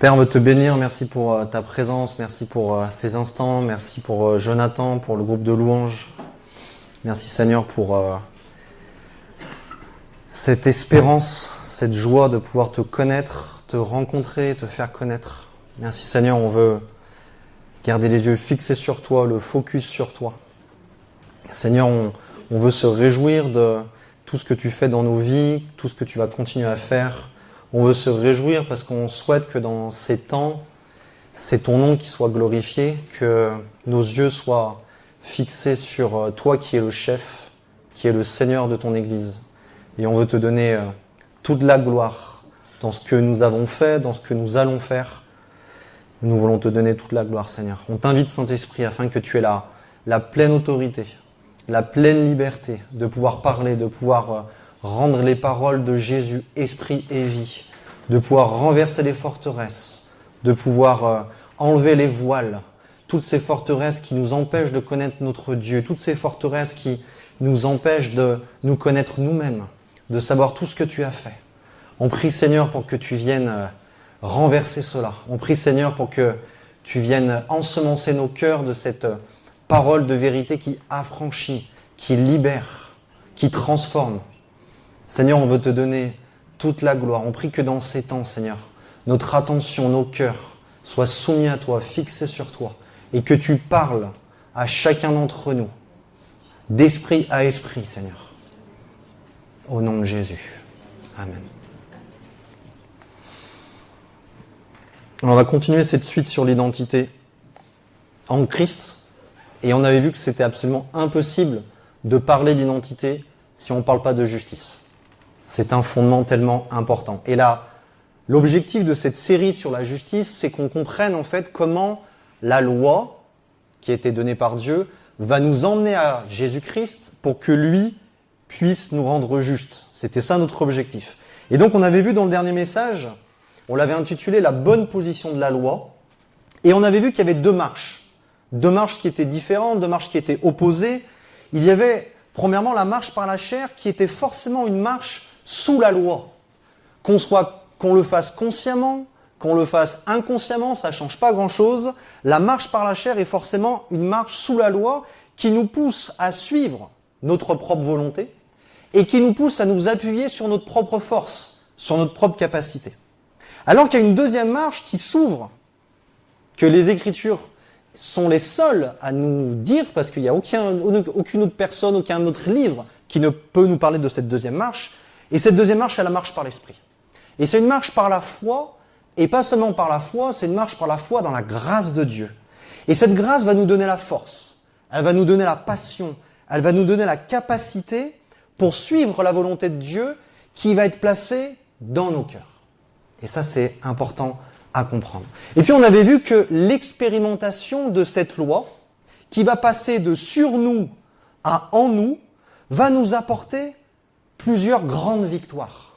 Père, on veut te bénir, merci pour ta présence, merci pour ces instants, merci pour Jonathan, pour le groupe de louanges. Merci Seigneur pour cette espérance, cette joie de pouvoir te connaître, te rencontrer, te faire connaître. Merci Seigneur, on veut garder les yeux fixés sur toi, le focus sur toi. Seigneur, on veut se réjouir de tout ce que tu fais dans nos vies, tout ce que tu vas continuer à faire. On veut se réjouir parce qu'on souhaite que dans ces temps, c'est ton nom qui soit glorifié, que nos yeux soient fixés sur toi qui es le chef, qui est le Seigneur de ton Église. Et on veut te donner toute la gloire dans ce que nous avons fait, dans ce que nous allons faire. Nous voulons te donner toute la gloire, Seigneur. On t'invite, Saint-Esprit, afin que tu aies la pleine autorité, la pleine liberté de pouvoir parler, de pouvoir rendre les paroles de Jésus, esprit et vie, de pouvoir renverser les forteresses, de pouvoir enlever les voiles, toutes ces forteresses qui nous empêchent de connaître notre Dieu, toutes ces forteresses qui nous empêchent de nous connaître nous-mêmes, de savoir tout ce que tu as fait. On prie, Seigneur, pour que tu viennes renverser cela. On prie, Seigneur, pour que tu viennes ensemencer nos cœurs de cette parole de vérité qui affranchit, qui libère, qui transforme. Seigneur, on veut te donner toute la gloire. On prie que dans ces temps, Seigneur, notre attention, nos cœurs soient soumis à toi, fixés sur toi, et que tu parles à chacun d'entre nous, d'esprit à esprit, Seigneur. Au nom de Jésus. Amen. On va continuer cette suite sur l'identité en Christ. Et on avait vu que c'était absolument impossible de parler d'identité si on ne parle pas de justice. C'est un fondement tellement important. Et là, l'objectif de cette série sur la justice, c'est qu'on comprenne en fait comment la loi, qui a été donnée par Dieu, va nous emmener à Jésus-Christ pour que lui puisse nous rendre justes. C'était ça notre objectif. Et donc on avait vu dans le dernier message, on l'avait intitulé « La bonne position de la loi ». Et on avait vu qu'il y avait deux marches qui étaient différentes, deux marches qui étaient opposées. Il y avait, premièrement, la marche par la chair qui était forcément une marche sous la loi. Qu'on le fasse consciemment, qu'on le fasse inconsciemment, ça ne change pas grand-chose. La marche par la chair est forcément une marche sous la loi qui nous pousse à suivre notre propre volonté et qui nous pousse à nous appuyer sur notre propre force, sur notre propre capacité. Alors qu'il y a une deuxième marche qui s'ouvre, que les Écritures sont les seuls à nous dire, parce qu'il n'y a aucune autre personne, aucun autre livre qui ne peut nous parler de cette deuxième marche. Et cette deuxième marche, c'est la marche par l'Esprit. Et c'est une marche par la foi, et pas seulement par la foi, c'est une marche par la foi dans la grâce de Dieu. Et cette grâce va nous donner la force, elle va nous donner la passion, elle va nous donner la capacité pour suivre la volonté de Dieu qui va être placée dans nos cœurs. Et ça, c'est important à comprendre. Et puis on avait vu que l'expérimentation de cette loi, qui va passer de sur nous à en nous, va nous apporter plusieurs grandes victoires.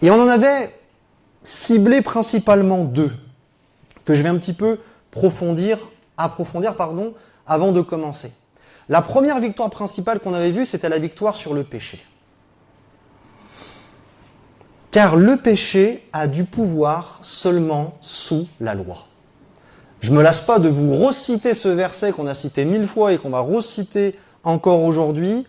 Et on en avait ciblé principalement deux, que je vais un petit peu approfondir, avant de commencer. La première victoire principale qu'on avait vue, c'était la victoire sur le péché. Car le péché a du pouvoir seulement sous la loi. Je ne me lasse pas de vous reciter ce verset qu'on a cité 1000 fois et qu'on va reciter encore aujourd'hui,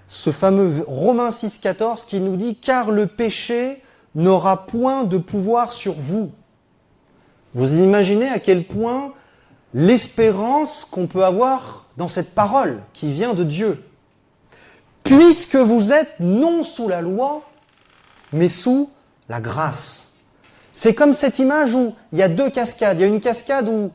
ce fameux Romains 6,14 qui nous dit « Car le péché n'aura point de pouvoir sur vous ». Vous imaginez à quel point l'espérance qu'on peut avoir dans cette parole qui vient de Dieu. Puisque vous êtes non sous la loi, mais sous la grâce. C'est comme cette image où il y a deux cascades. Il y a une cascade où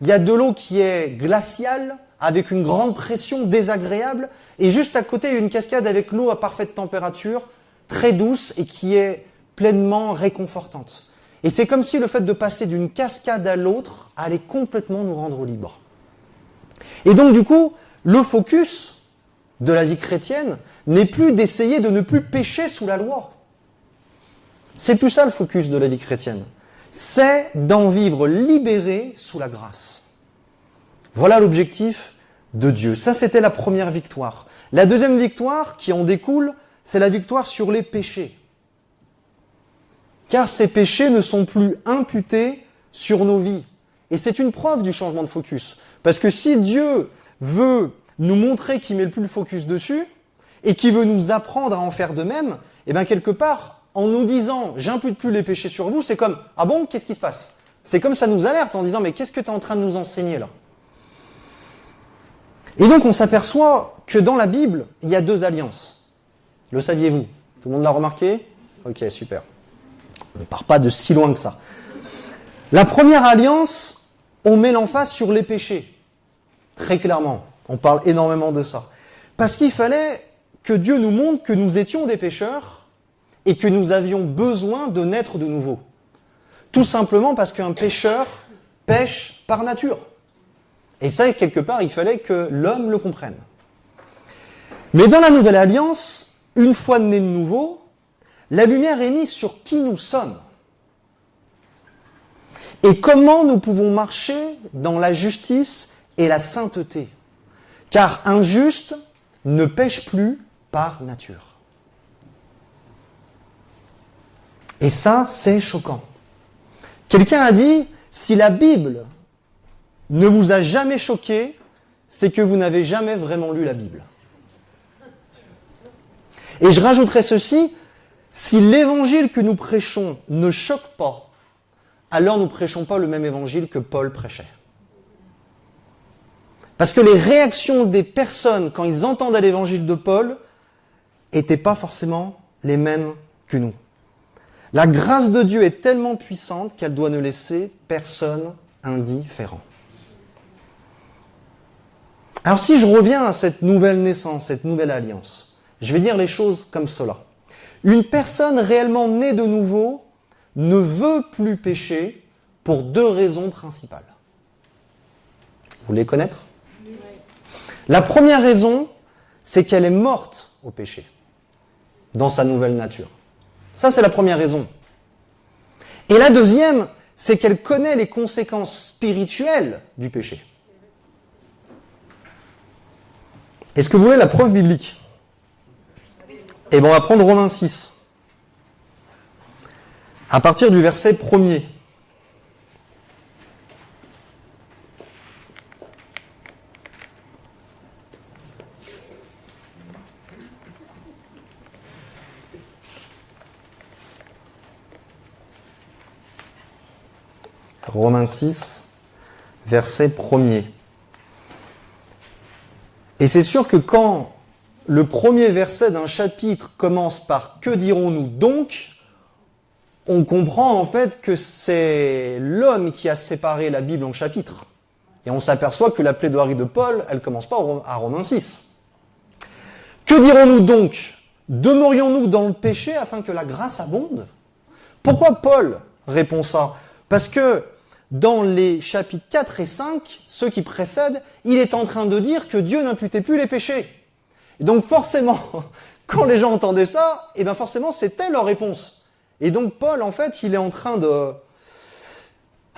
il y a de l'eau qui est glaciale, avec une grande pression désagréable, et juste à côté, il y a une cascade avec l'eau à parfaite température, très douce et qui est pleinement réconfortante. Et c'est comme si le fait de passer d'une cascade à l'autre allait complètement nous rendre libres. Et donc du coup, le focus de la vie chrétienne n'est plus d'essayer de ne plus pécher sous la loi. C'est plus ça le focus de la vie chrétienne. C'est d'en vivre libéré sous la grâce. Voilà l'objectif de Dieu. Ça, c'était la première victoire. La deuxième victoire qui en découle, c'est la victoire sur les péchés. car ces péchés ne sont plus imputés sur nos vies. Et c'est une preuve du changement de focus. Parce que si Dieu veut nous montrer qu'il met plus le focus dessus, et qu'il veut nous apprendre à en faire de même, et bien quelque part, en nous disant « j'impute plus les péchés sur vous », c'est comme « ah bon, qu'est-ce qui se passe ?» C'est comme ça nous alerte en disant « mais qu'est-ce que tu es en train de nous enseigner là ?» Et donc on s'aperçoit que dans la Bible, il y a 2 alliances. Le saviez-vous? Tout le monde l'a remarqué? Ok, super. On ne part pas de si loin que ça. La première alliance, on met l'emphase sur les péchés. Très clairement, on parle énormément de ça. Parce qu'il fallait que Dieu nous montre que nous étions des pécheurs et que nous avions besoin de naître de nouveau. Tout simplement parce qu'un pécheur pêche par nature. Et ça, quelque part, il fallait que l'homme le comprenne. Mais dans la Nouvelle Alliance, une fois né de nouveau, la lumière est mise sur qui nous sommes. Et comment nous pouvons marcher dans la justice et la sainteté. Car un juste ne pêche plus par nature. Et ça, c'est choquant. Quelqu'un a dit, si la Bible ne vous a jamais choqué, c'est que vous n'avez jamais vraiment lu la Bible. Et je rajouterai ceci, si l'évangile que nous prêchons ne choque pas, alors nous ne prêchons pas le même évangile que Paul prêchait. Parce que les réactions des personnes quand ils entendaient l'évangile de Paul n'étaient pas forcément les mêmes que nous. La grâce de Dieu est tellement puissante qu'elle doit ne laisser personne indifférent. Alors si je reviens à cette nouvelle naissance, cette nouvelle alliance, je vais dire les choses comme cela. Une personne réellement née de nouveau ne veut plus pécher pour 2 raisons principales. Vous voulez connaître ? Oui. La première raison, c'est qu'elle est morte au péché, dans sa nouvelle nature. Ça, c'est la première raison. Et la deuxième, c'est qu'elle connaît les conséquences spirituelles du péché. Est-ce que vous voulez la preuve biblique ? Eh bien, on va prendre Romains 6. À partir du verset 1er. Romains 6, verset 1er. Et c'est sûr que quand le premier verset d'un chapitre commence par « Que dirons-nous donc ?», on comprend en fait que c'est l'homme qui a séparé la Bible en chapitres. Et on s'aperçoit que la plaidoirie de Paul, elle ne commence pas à Romains 6. Que dirons-nous donc ? Demeurions-nous dans le péché afin que la grâce abonde ? Pourquoi Paul répond ça ? Parce que dans les chapitres 4 et 5, ceux qui précèdent, il est en train de dire que Dieu n'imputait plus les péchés. Et donc forcément, quand les gens entendaient ça, et bien forcément c'était leur réponse. Et donc Paul, en fait, il est en train de,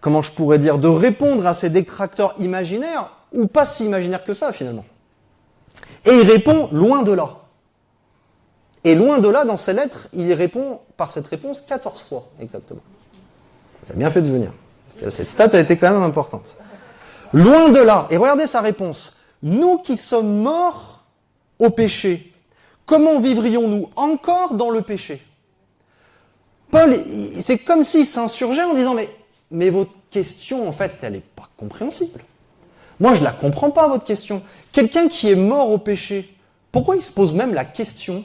comment je pourrais dire, de répondre à ces détracteurs imaginaires, ou pas si imaginaires que ça finalement. Et il répond loin de là. Et loin de là, dans ses lettres, il répond par cette réponse 14 fois, exactement. Ça a bien fait de venir. Parce que cette stat a été quand même importante. Loin de là, et regardez sa réponse. Nous qui sommes morts au péché, comment vivrions-nous encore dans le péché ? Paul, c'est comme s'il s'insurgeait en disant mais votre question, en fait, elle n'est pas compréhensible. Moi, je ne la comprends pas, votre question. Quelqu'un qui est mort au péché, pourquoi il se pose même la question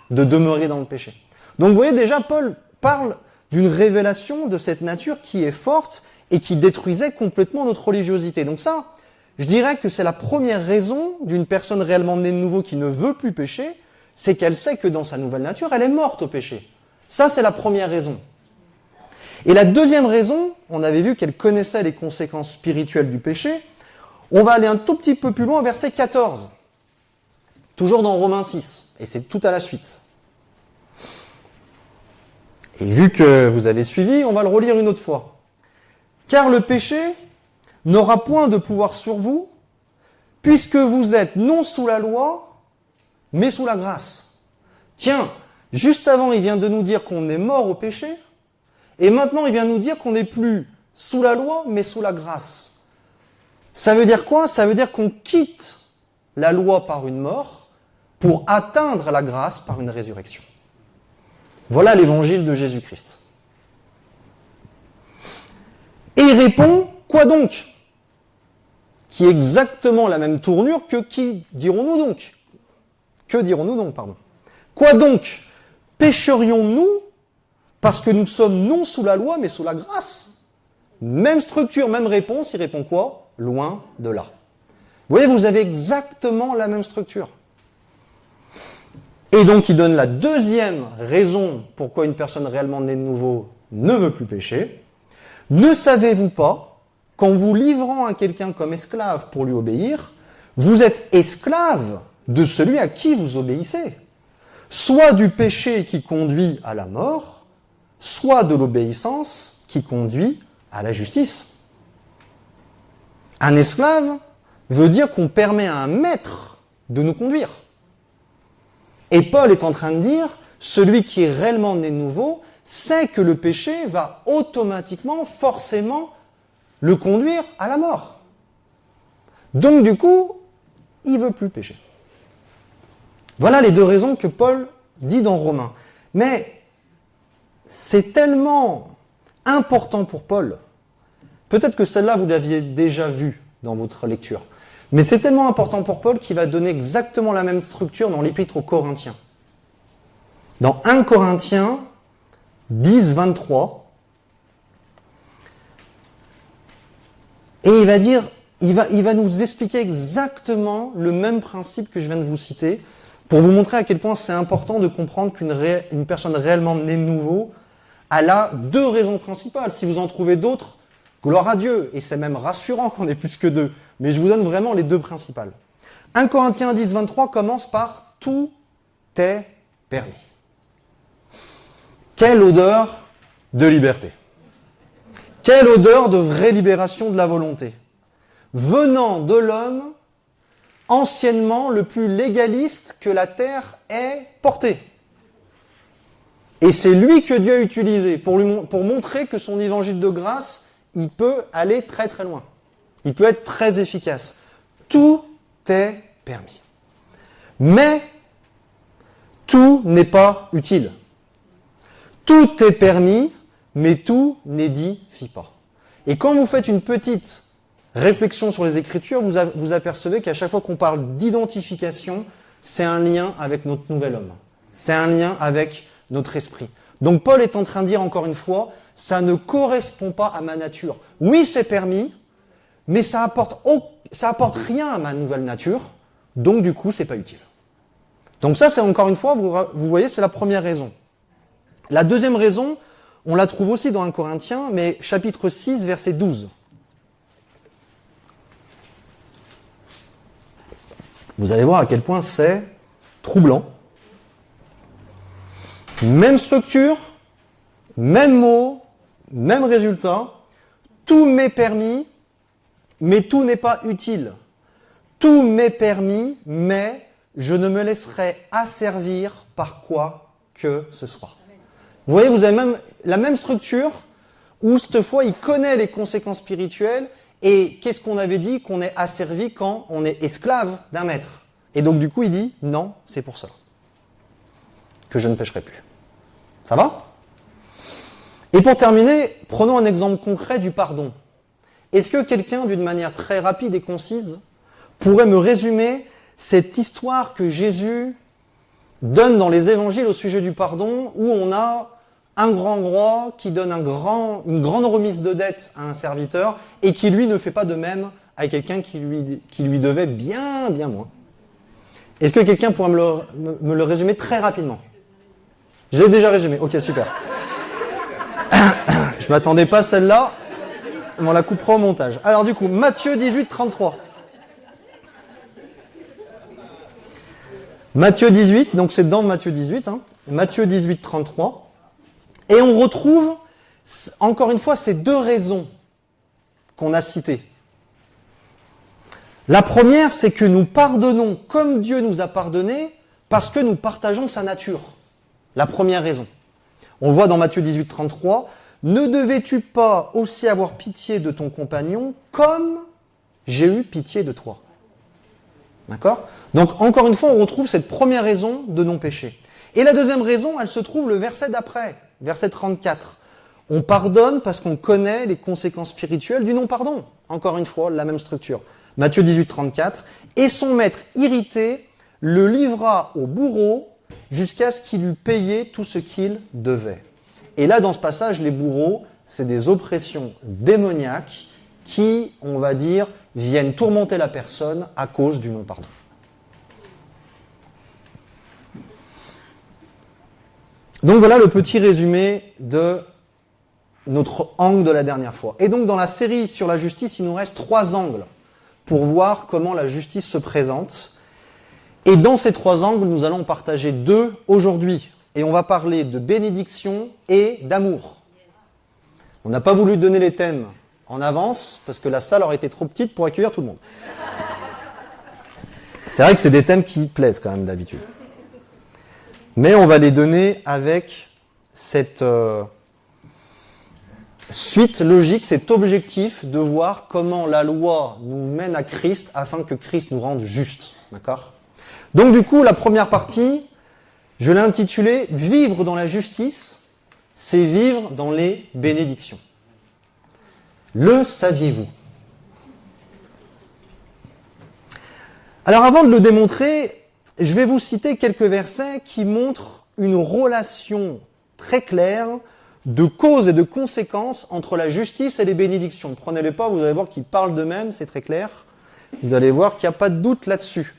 de demeurer dans le péché ? Donc, vous voyez, déjà, Paul parle d'une révélation de cette nature qui est forte et qui détruisait complètement notre religiosité. Donc ça, je dirais que c'est la première raison d'une personne réellement née de nouveau qui ne veut plus pécher, c'est qu'elle sait que dans sa nouvelle nature, elle est morte au péché. Ça, c'est la première raison. Et la deuxième raison, on avait vu qu'elle connaissait les conséquences spirituelles du péché. On va aller un tout petit peu plus loin, verset 14. Toujours dans Romains 6, et c'est tout à la suite. Et vu que vous avez suivi, on va le relire une autre fois. Car le péché n'aura point de pouvoir sur vous, puisque vous êtes non sous la loi, mais sous la grâce. Tiens, juste avant, il vient de nous dire qu'on est mort au péché, Et maintenant, il vient nous dire qu'on n'est plus sous la loi, mais sous la grâce. Ça veut dire quoi? Ça veut dire qu'on quitte la loi par une mort pour atteindre la grâce par une résurrection. Voilà l'évangile de Jésus-Christ. Et il répond, quoi donc? Qui est exactement la même tournure que qui dirons-nous donc? Que dirons-nous donc, pardon? Quoi donc? Pécherions-nous parce que nous sommes non sous la loi, mais sous la grâce? Même structure, même réponse, il répond quoi? Loin de là. Vous voyez, vous avez exactement la même structure. Et donc, il donne la deuxième raison pourquoi une personne réellement née de nouveau ne veut plus pécher. Ne savez-vous pas qu'en vous livrant à quelqu'un comme esclave pour lui obéir, vous êtes esclave de celui à qui vous obéissez, soit du péché qui conduit à la mort, soit de l'obéissance qui conduit à la justice. Un esclave veut dire qu'on permet à un maître de nous conduire. Et Paul est en train de dire, celui qui est réellement né de nouveau sait que le péché va automatiquement, forcément, le conduire à la mort. Donc du coup, il ne veut plus pécher. Voilà les deux raisons que Paul dit dans Romains. Mais c'est tellement important pour Paul. Peut-être que celle-là, vous l'aviez déjà vue dans votre lecture. Mais c'est tellement important pour Paul qu'il va donner exactement la même structure dans l'épître aux Corinthiens. Dans 1 Corinthiens 10, 23, et il va nous expliquer exactement le même principe que je viens de vous citer, pour vous montrer à quel point c'est important de comprendre qu'une personne réellement née de nouveau, elle a deux raisons principales. Si vous en trouvez d'autres, gloire à Dieu, et c'est même rassurant qu'on ait plus que deux. Mais je vous donne vraiment les deux principales. 1 Corinthiens 10, 23 commence par « Tout est permis ». Quelle odeur de liberté. Quelle odeur de vraie libération de la volonté. Venant de l'homme, anciennement le plus légaliste que la terre ait porté. Et c'est lui que Dieu a utilisé pour montrer que son évangile de grâce, il peut aller très très loin. Il peut être très efficace. Tout est permis. Mais tout n'est pas utile. Tout est permis, mais tout n'édifie pas. Et quand vous faites une petite réflexion sur les Écritures, vous apercevez qu'à chaque fois qu'on parle d'identification, c'est un lien avec notre nouvel homme. C'est un lien avec notre esprit. Donc Paul est en train de dire encore une fois, ça ne correspond pas à ma nature. Oui, c'est permis, mais ça apporte rien à ma nouvelle nature, donc du coup, c'est pas utile. Donc ça, c'est encore une fois, vous voyez, c'est la première raison. La deuxième raison, on la trouve aussi dans 1 Corinthiens, mais chapitre 6, verset 12. Vous allez voir à quel point c'est troublant. Même structure, même mot, même résultat. Tout m'est permis, mais tout n'est pas utile. Tout m'est permis, mais je ne me laisserai asservir par quoi que ce soit. Vous voyez, vous avez même la même structure où cette fois il connaît les conséquences spirituelles et qu'est-ce qu'on avait dit? Qu'on est asservi quand on est esclave d'un maître. Et donc du coup il dit non, c'est pour ça que je ne pécherai plus. Ça va? Et pour terminer, prenons un exemple concret du pardon. Est-ce que quelqu'un, d'une manière très rapide et concise, pourrait me résumer cette histoire que Jésus donne dans les évangiles au sujet du pardon, où on a un grand roi qui donne une grande remise de dette à un serviteur et qui, lui, ne fait pas de même à quelqu'un qui lui devait bien, bien moins. Est-ce que quelqu'un pourrait me le résumer très rapidement? Je l'ai déjà résumé. Ok, super. Je ne m'attendais pas à celle-là. On la coupera au montage. Alors du coup, Matthieu 18, 33. Matthieu 18, donc c'est dans Matthieu 18. Matthieu 18, 33. Et on retrouve, encore une fois, ces deux raisons qu'on a citées. La première, c'est que nous pardonnons comme Dieu nous a pardonné parce que nous partageons sa nature. La première raison. On le voit dans Matthieu 18, 33. ne devais-tu pas aussi avoir pitié de ton compagnon comme j'ai eu pitié de toi? D'accord? Donc, encore une fois, on retrouve cette première raison de non-péché. Et la deuxième raison, elle se trouve le verset d'après, verset 34. On pardonne parce qu'on connaît les conséquences spirituelles du non-pardon. Encore une fois, la même structure. Matthieu 18, 34. Et son maître, irrité, le livra au bourreau jusqu'à ce qu'il eût payé tout ce qu'il devait. Et là, dans ce passage, les bourreaux, c'est des oppressions démoniaques qui, on va dire, viennent tourmenter la personne à cause du non-pardon. Donc voilà le petit résumé de notre angle de la dernière fois. Et donc dans la série sur la justice, il nous reste 3 angles pour voir comment la justice se présente. Et dans ces 3 angles, nous allons partager 2 aujourd'hui. Et on va parler de bénédiction et d'amour. On n'a pas voulu donner les thèmes en avance, parce que la salle aurait été trop petite pour accueillir tout le monde. C'est vrai que c'est des thèmes qui plaisent quand même d'habitude. Mais on va les donner avec cette suite logique, cet objectif de voir comment la loi nous mène à Christ afin que Christ nous rende justes. D'accord ? Donc du coup, la première partie, je l'ai intitulée « Vivre dans la justice, c'est vivre dans les bénédictions ». Le saviez-vous ? Alors avant de le démontrer, je vais vous citer quelques versets qui montrent une relation très claire de causes et de conséquences entre la justice et les bénédictions. Ne prenez-les pas, vous allez voir qu'ils parlent d'eux-mêmes, c'est très clair. Vous allez voir qu'il n'y a pas de doute là-dessus.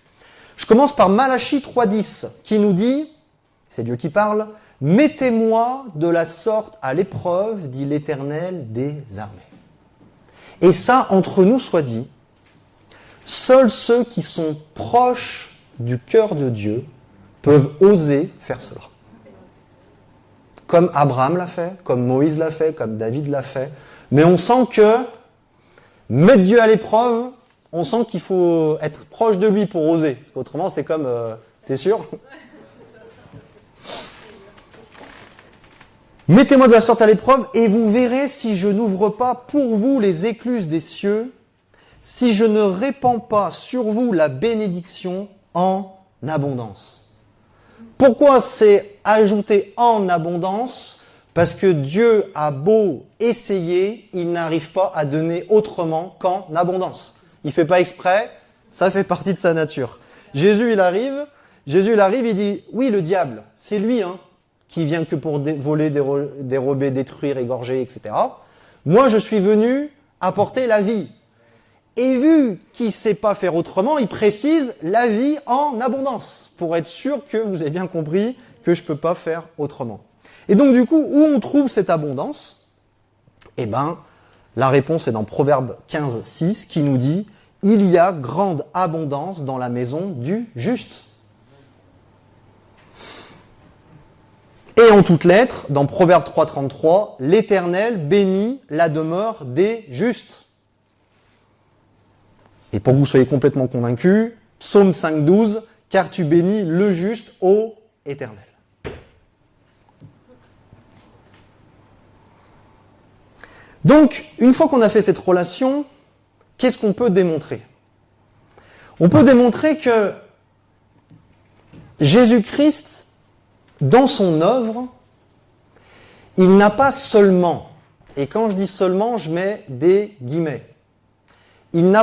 Je commence par Malachie 3.10 qui nous dit, c'est Dieu qui parle, « Mettez-moi de la sorte à l'épreuve, dit l'Éternel des armées. » Et ça, entre nous soit dit, seuls ceux qui sont proches du cœur de Dieu peuvent oser faire cela. Comme Abraham l'a fait, comme Moïse l'a fait, comme David l'a fait. Mais on sent que mettre Dieu à l'épreuve, on sent qu'il faut être proche de lui pour oser. Parce qu'autrement, c'est comme, t'es sûr ? Mettez-moi de la sorte à l'épreuve et vous verrez si je n'ouvre pas pour vous les écluses des cieux, si je ne répands pas sur vous la bénédiction en abondance. Pourquoi c'est ajouté en abondance ? Parce que Dieu a beau essayer, il n'arrive pas à donner autrement qu'en abondance. Il ne fait pas exprès, ça fait partie de sa nature. Jésus, il arrive, il dit, oui, le diable, c'est lui, qui vient que pour voler, dérober, détruire, égorger, etc. Moi, je suis venu apporter la vie. Et vu qu'il ne sait pas faire autrement, il précise la vie en abondance, pour être sûr que vous avez bien compris que je ne peux pas faire autrement. Et donc du coup, où on trouve cette abondance ? Eh bien, la réponse est dans Proverbe 15.6 qui nous dit « Il y a grande abondance dans la maison du juste ». Et en toutes lettres, dans Proverbe 3.33, « L'Éternel bénit la demeure des justes ». Et pour que vous soyez complètement convaincus, Psaume 5.12, « Car tu bénis le juste, ô Éternel ». Donc, une fois qu'on a fait cette relation, qu'est-ce qu'on peut démontrer ? On peut démontrer que Jésus-Christ, dans son œuvre, il n'a pas seulement, et quand je dis seulement, je mets des guillemets, il ne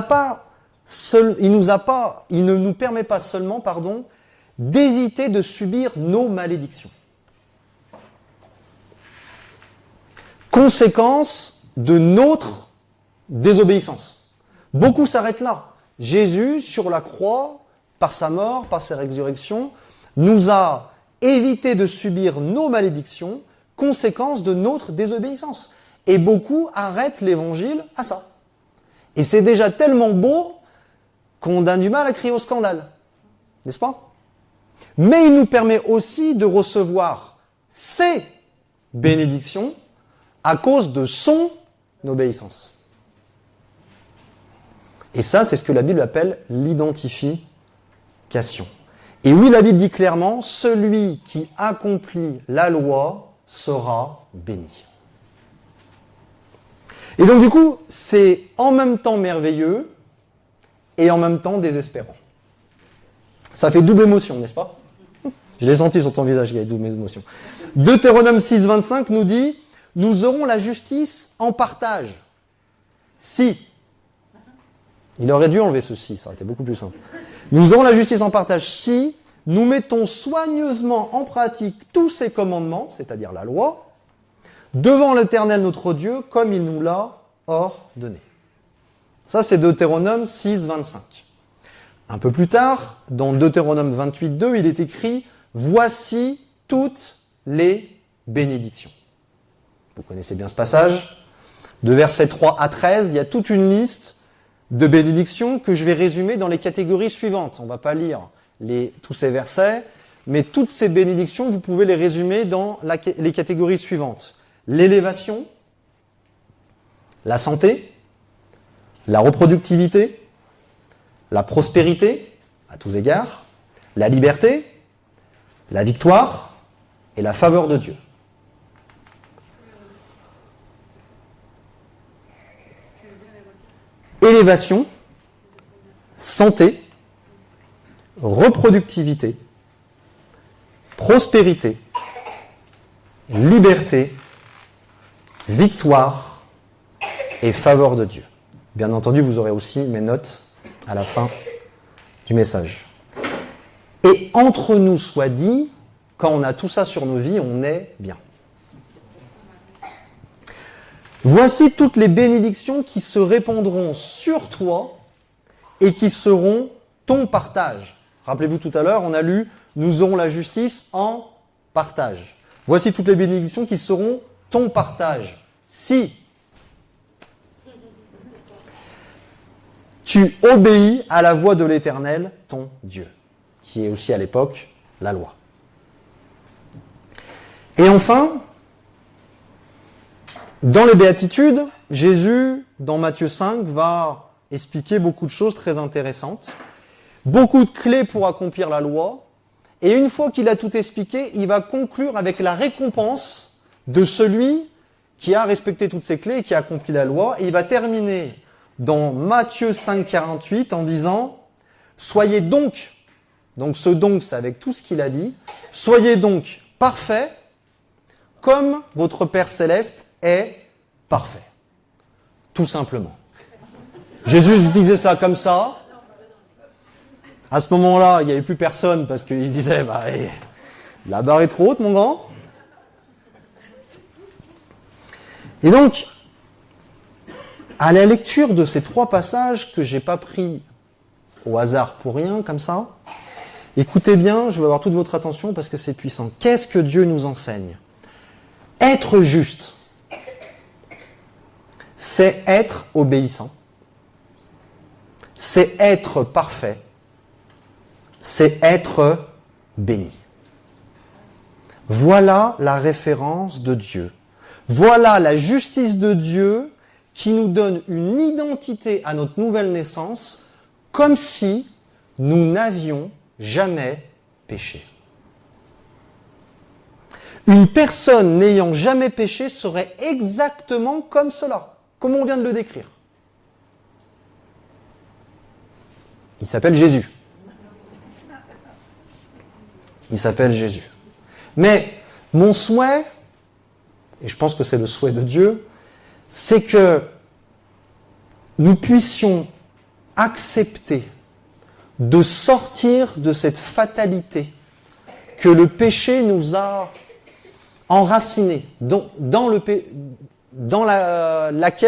nous permet pas seulement, d'éviter de subir nos malédictions. Conséquence de notre désobéissance. Beaucoup s'arrêtent là. Jésus, sur la croix, par sa mort, par sa résurrection, nous a évité de subir nos malédictions, conséquence de notre désobéissance. Et beaucoup arrêtent l'évangile à ça. Et c'est déjà tellement beau qu'on a du mal à crier au scandale. N'est-ce pas ? Mais il nous permet aussi de recevoir ses bénédictions à cause de son obéissance. Et ça, c'est ce que la Bible appelle l'identification. Et oui, la Bible dit clairement, celui qui accomplit la loi sera béni. Et donc du coup, c'est en même temps merveilleux et en même temps désespérant. Ça fait double émotion, n'est-ce pas? Je l'ai senti sur ton visage qu'il y a double émotion. Deutéronome 6, 25 nous dit « Nous aurons la justice en partage. Si. » Il aurait dû enlever ce « si », ça aurait été beaucoup plus simple. « Nous aurons la justice en partage si nous mettons soigneusement en pratique tous ces commandements, c'est-à-dire la loi, devant l'Éternel notre Dieu, comme il nous l'a ordonné. » Ça, c'est Deutéronome 6, 25. Un peu plus tard, dans Deutéronome 28, 2, il est écrit « Voici toutes les bénédictions. » Vous connaissez bien ce passage. De versets 3 à 13, il y a toute une liste de bénédictions que je vais résumer dans les catégories suivantes. On ne va pas lire tous ces versets, mais toutes ces bénédictions, vous pouvez les résumer dans les catégories suivantes. L'élévation, la santé, la reproductivité, la prospérité, à tous égards, la liberté, la victoire et la faveur de Dieu. Élévation, santé, reproductivité, prospérité, liberté, victoire et faveur de Dieu. Bien entendu, vous aurez aussi mes notes à la fin du message. Et entre nous soit dit, quand on a tout ça sur nos vies, on est bien. Voici toutes les bénédictions qui se répandront sur toi et qui seront ton partage. Rappelez-vous tout à l'heure, on a lu « Nous aurons la justice en partage ». Voici toutes les bénédictions qui seront ton partage. Si tu obéis à la voix de l'Éternel, ton Dieu, qui est aussi à l'époque la loi. Et enfin, dans les béatitudes, Jésus, dans Matthieu 5, va expliquer beaucoup de choses très intéressantes, beaucoup de clés pour accomplir la loi, et une fois qu'il a tout expliqué, il va conclure avec la récompense de celui qui a respecté toutes ces clés et qui a accompli la loi, et il va terminer dans Matthieu 5, 48 en disant « Soyez donc ce donc c'est avec tout ce qu'il a dit, soyez donc parfaits comme votre Père Céleste est parfait. » Tout simplement. Jésus disait ça comme ça. À ce moment-là, il n'y avait plus personne parce qu'il disait la barre est trop haute, mon grand. Et donc, à la lecture de ces trois passages que j'ai pas pris au hasard pour rien, comme ça, écoutez bien, je veux avoir toute votre attention parce que c'est puissant. Qu'est-ce que Dieu nous enseigne? Être juste, c'est être obéissant, c'est être parfait, c'est être béni. Voilà la référence de Dieu. Voilà la justice de Dieu qui nous donne une identité à notre nouvelle naissance, comme si nous n'avions jamais péché. Une personne n'ayant jamais péché serait exactement comme cela, comme on vient de le décrire. Il s'appelle Jésus. Il s'appelle Jésus. Mais mon souhait, et je pense que c'est le souhait de Dieu, c'est que nous puissions accepter de sortir de cette fatalité que le péché nous a enracinés, laquelle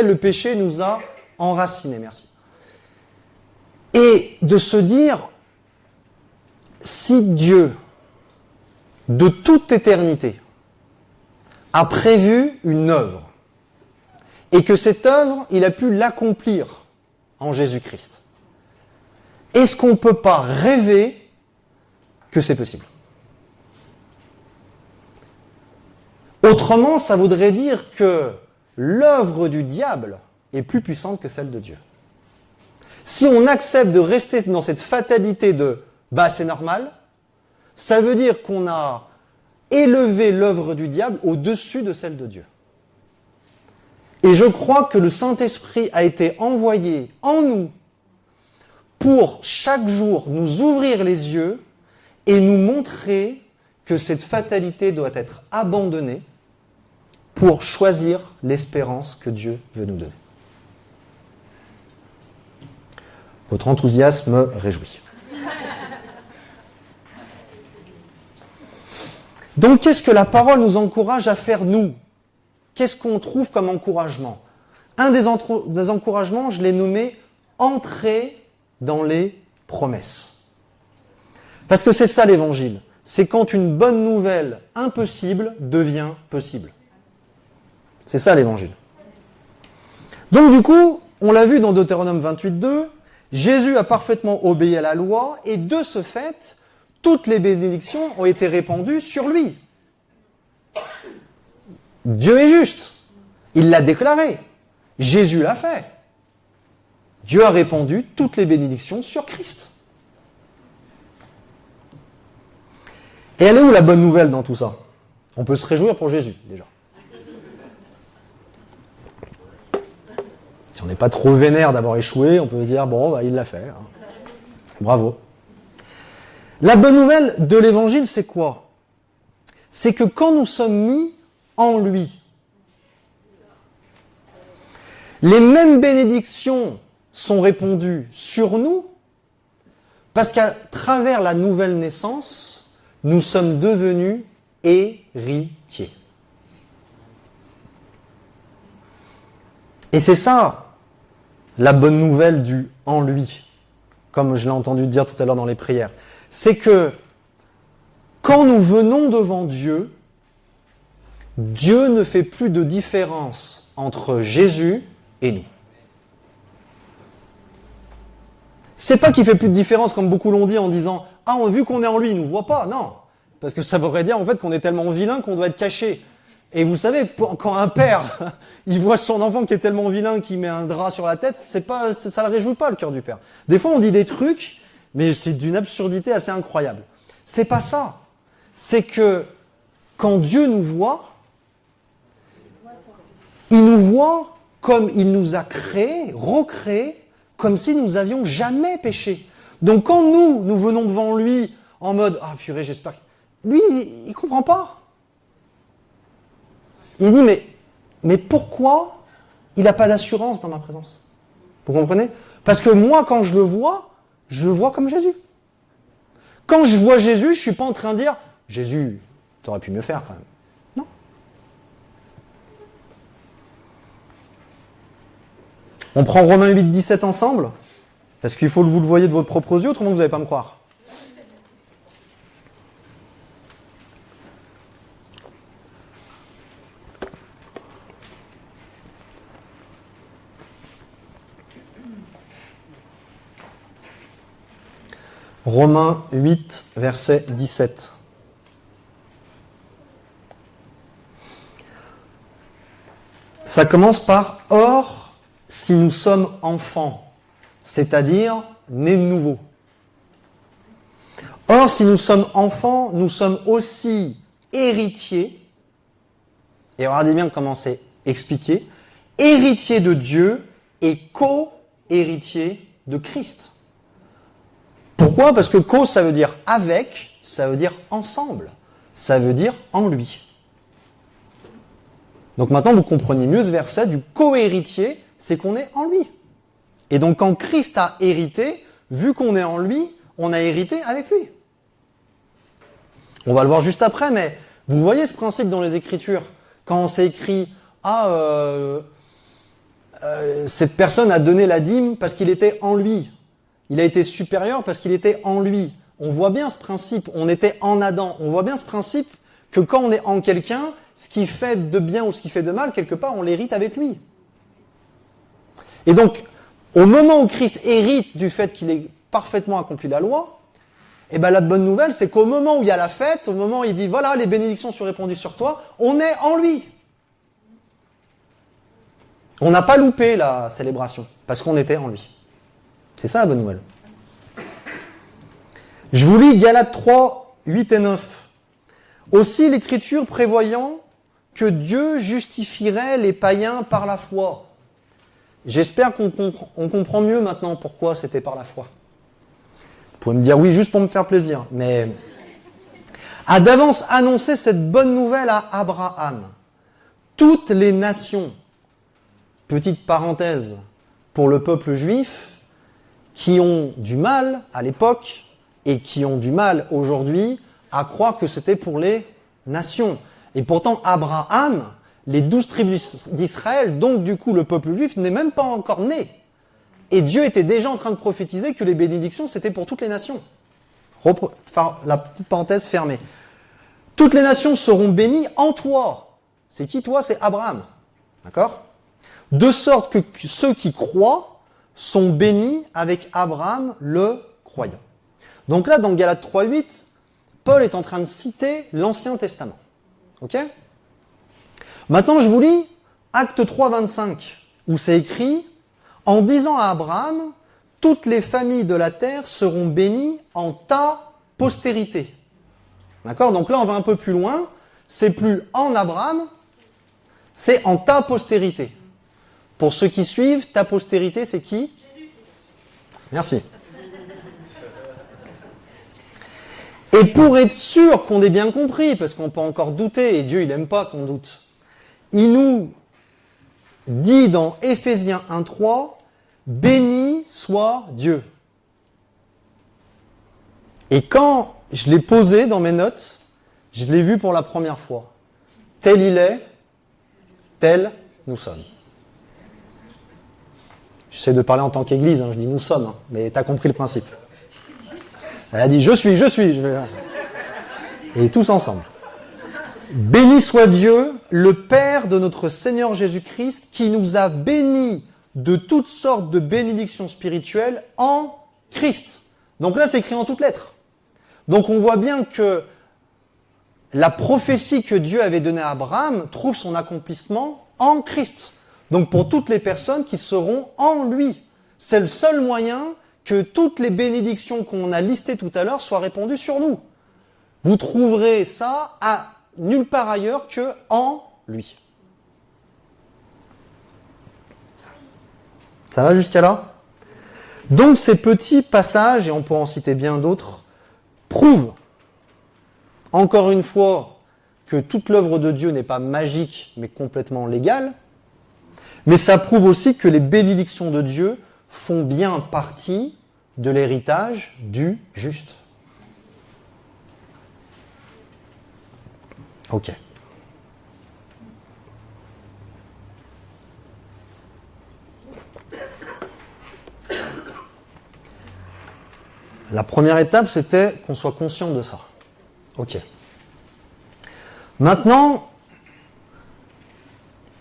le péché nous a enracinés. Merci. Et de se dire, si Dieu, de toute éternité, a prévu une œuvre, et que cette œuvre, il a pu l'accomplir en Jésus-Christ, est-ce qu'on ne peut pas rêver que c'est possible? Autrement, ça voudrait dire que l'œuvre du diable est plus puissante que celle de Dieu. Si on accepte de rester dans cette fatalité de « c'est normal », ça veut dire qu'on a élevé l'œuvre du diable au-dessus de celle de Dieu. Et je crois que le Saint-Esprit a été envoyé en nous pour chaque jour nous ouvrir les yeux et nous montrer que cette fatalité doit être abandonnée pour choisir l'espérance que Dieu veut nous donner. Votre enthousiasme me réjouit. Donc, qu'est-ce que la parole nous encourage à faire, nous ? Qu'est-ce qu'on trouve comme encouragement ? Un des encouragements, je l'ai nommé « entrer dans les promesses ». Parce que c'est ça l'évangile. C'est quand une bonne nouvelle impossible devient possible. C'est ça l'évangile. Donc du coup, on l'a vu dans Deutéronome 28.2, Jésus a parfaitement obéi à la loi et de ce fait, toutes les bénédictions ont été répandues sur lui. Dieu est juste. Il l'a déclaré. Jésus l'a fait. Dieu a répandu toutes les bénédictions sur Christ. Et elle est où la bonne nouvelle dans tout ça ? On peut se réjouir pour Jésus, déjà. Si on n'est pas trop vénère d'avoir échoué, on peut se dire, bon, bah, il l'a fait. Hein. Bravo. La bonne nouvelle de l'évangile, c'est quoi ? C'est que quand nous sommes mis en lui, les mêmes bénédictions sont répandues sur nous, parce qu'à travers la nouvelle naissance, nous sommes devenus héritiers. Et c'est ça, la bonne nouvelle du « en lui », comme je l'ai entendu dire tout à l'heure dans les prières. C'est que quand nous venons devant Dieu, Dieu ne fait plus de différence entre Jésus et nous. C'est pas qu'il fait plus de différence comme beaucoup l'ont dit en disant « Ah, vu qu'on est en lui, il ne nous voit pas ». Non, parce que ça voudrait dire en fait qu'on est tellement vilain qu'on doit être caché. Et vous savez, quand un père, il voit son enfant qui est tellement vilain qu'il met un drap sur la tête, ça le réjouit pas le cœur du père. Des fois on dit des trucs, mais c'est d'une absurdité assez incroyable. C'est pas ça. C'est que quand Dieu nous voit, il nous voit comme il nous a créés, recréés, comme si nous avions jamais péché. Donc quand nous venons devant lui en mode « Ah purée, j'espère que... » Lui, il comprend pas. Il dit mais pourquoi il n'a pas d'assurance dans ma présence ? Vous comprenez ? Parce que moi, quand je le vois comme Jésus. Quand je vois Jésus, je ne suis pas en train de dire « Jésus, tu aurais pu mieux faire quand même. » Non. On prend Romains 8, 17 ensemble, parce qu'il faut que vous le voyez de votre propre yeux, autrement vous n'allez pas me croire. Romains 8, verset 17. Ça commence par « Or, si nous sommes enfants », c'est-à-dire nés de nouveau. Or, si nous sommes enfants, nous sommes aussi héritiers, et regardez bien comment c'est expliqué, héritiers de Dieu et co-héritiers de Christ. Pourquoi ? Parce que co, ça veut dire avec, ça veut dire ensemble, ça veut dire en lui. Donc maintenant, vous comprenez mieux ce verset du co-héritier, c'est qu'on est en lui. Et donc quand Christ a hérité, vu qu'on est en lui, on a hérité avec lui. On va le voir juste après, mais vous voyez ce principe dans les Écritures. Quand c'est écrit « Ah, cette personne a donné la dîme parce qu'il était en lui ». Il a été supérieur parce qu'il était en lui. On voit bien ce principe, on était en Adam. On voit bien ce principe que quand on est en quelqu'un, ce qui fait de bien ou ce qui fait de mal, quelque part, on l'hérite avec lui. Et donc, au moment où Christ hérite du fait qu'il ait parfaitement accompli la loi, eh ben la bonne nouvelle, c'est qu'au moment où il y a la fête, au moment où il dit « Voilà, les bénédictions sont répandues sur toi », on est en lui. On n'a pas loupé la célébration, parce qu'on était en lui. C'est ça la bonne nouvelle. Je vous lis Galates 3, 8 et 9. Aussi l'Écriture prévoyant que Dieu justifierait les païens par la foi. J'espère qu'on comprend mieux maintenant pourquoi c'était par la foi. Vous pouvez me dire oui juste pour me faire plaisir, mais a d'avance annoncé cette bonne nouvelle à Abraham. Toutes les nations, petite parenthèse pour le peuple juif, qui ont du mal à l'époque et qui ont du mal aujourd'hui à croire que c'était pour les nations. Et pourtant, Abraham, les 12 tribus d'Israël, donc du coup le peuple juif, n'est même pas encore né. Et Dieu était déjà en train de prophétiser que les bénédictions, c'était pour toutes les nations. La petite parenthèse fermée. Toutes les nations seront bénies en toi. C'est qui toi? C'est Abraham. D'accord? De sorte que ceux qui croient sont bénis avec Abraham le croyant. Donc là, dans Galates 3.8, Paul est en train de citer l'Ancien Testament. Ok? Maintenant, je vous lis Acte 3.25, où c'est écrit « En disant à Abraham, toutes les familles de la terre seront bénies en ta postérité. » D'accord? Donc là, on va un peu plus loin. C'est plus en Abraham, c'est en ta postérité. Pour ceux qui suivent, ta postérité, c'est qui? Merci. Et pour être sûr qu'on ait bien compris, parce qu'on peut encore douter, et Dieu il n'aime pas qu'on doute, il nous dit dans Éphésiens 1.3, « Béni soit Dieu ». Et quand je l'ai posé dans mes notes, je l'ai vu pour la première fois. Tel il est, tel nous sommes. J'essaie de parler en tant qu'Église, je dis nous sommes, mais tu as compris le principe. Elle a dit je suis. Et tous ensemble. Béni soit Dieu, le Père de notre Seigneur Jésus-Christ, qui nous a bénis de toutes sortes de bénédictions spirituelles en Christ. Donc là, c'est écrit en toutes lettres. Donc on voit bien que la prophétie que Dieu avait donnée à Abraham trouve son accomplissement en Christ. Donc pour toutes les personnes qui seront en lui. C'est le seul moyen que toutes les bénédictions qu'on a listées tout à l'heure soient répandues sur nous. Vous trouverez ça à nulle part ailleurs que en lui. Ça va jusqu'à là? Donc ces petits passages, et on peut en citer bien d'autres, prouvent, encore une fois, que toute l'œuvre de Dieu n'est pas magique, mais complètement légale. Mais ça prouve aussi que les bénédictions de Dieu font bien partie de l'héritage du juste. Ok. La première étape, c'était qu'on soit conscient de ça. Ok. Maintenant,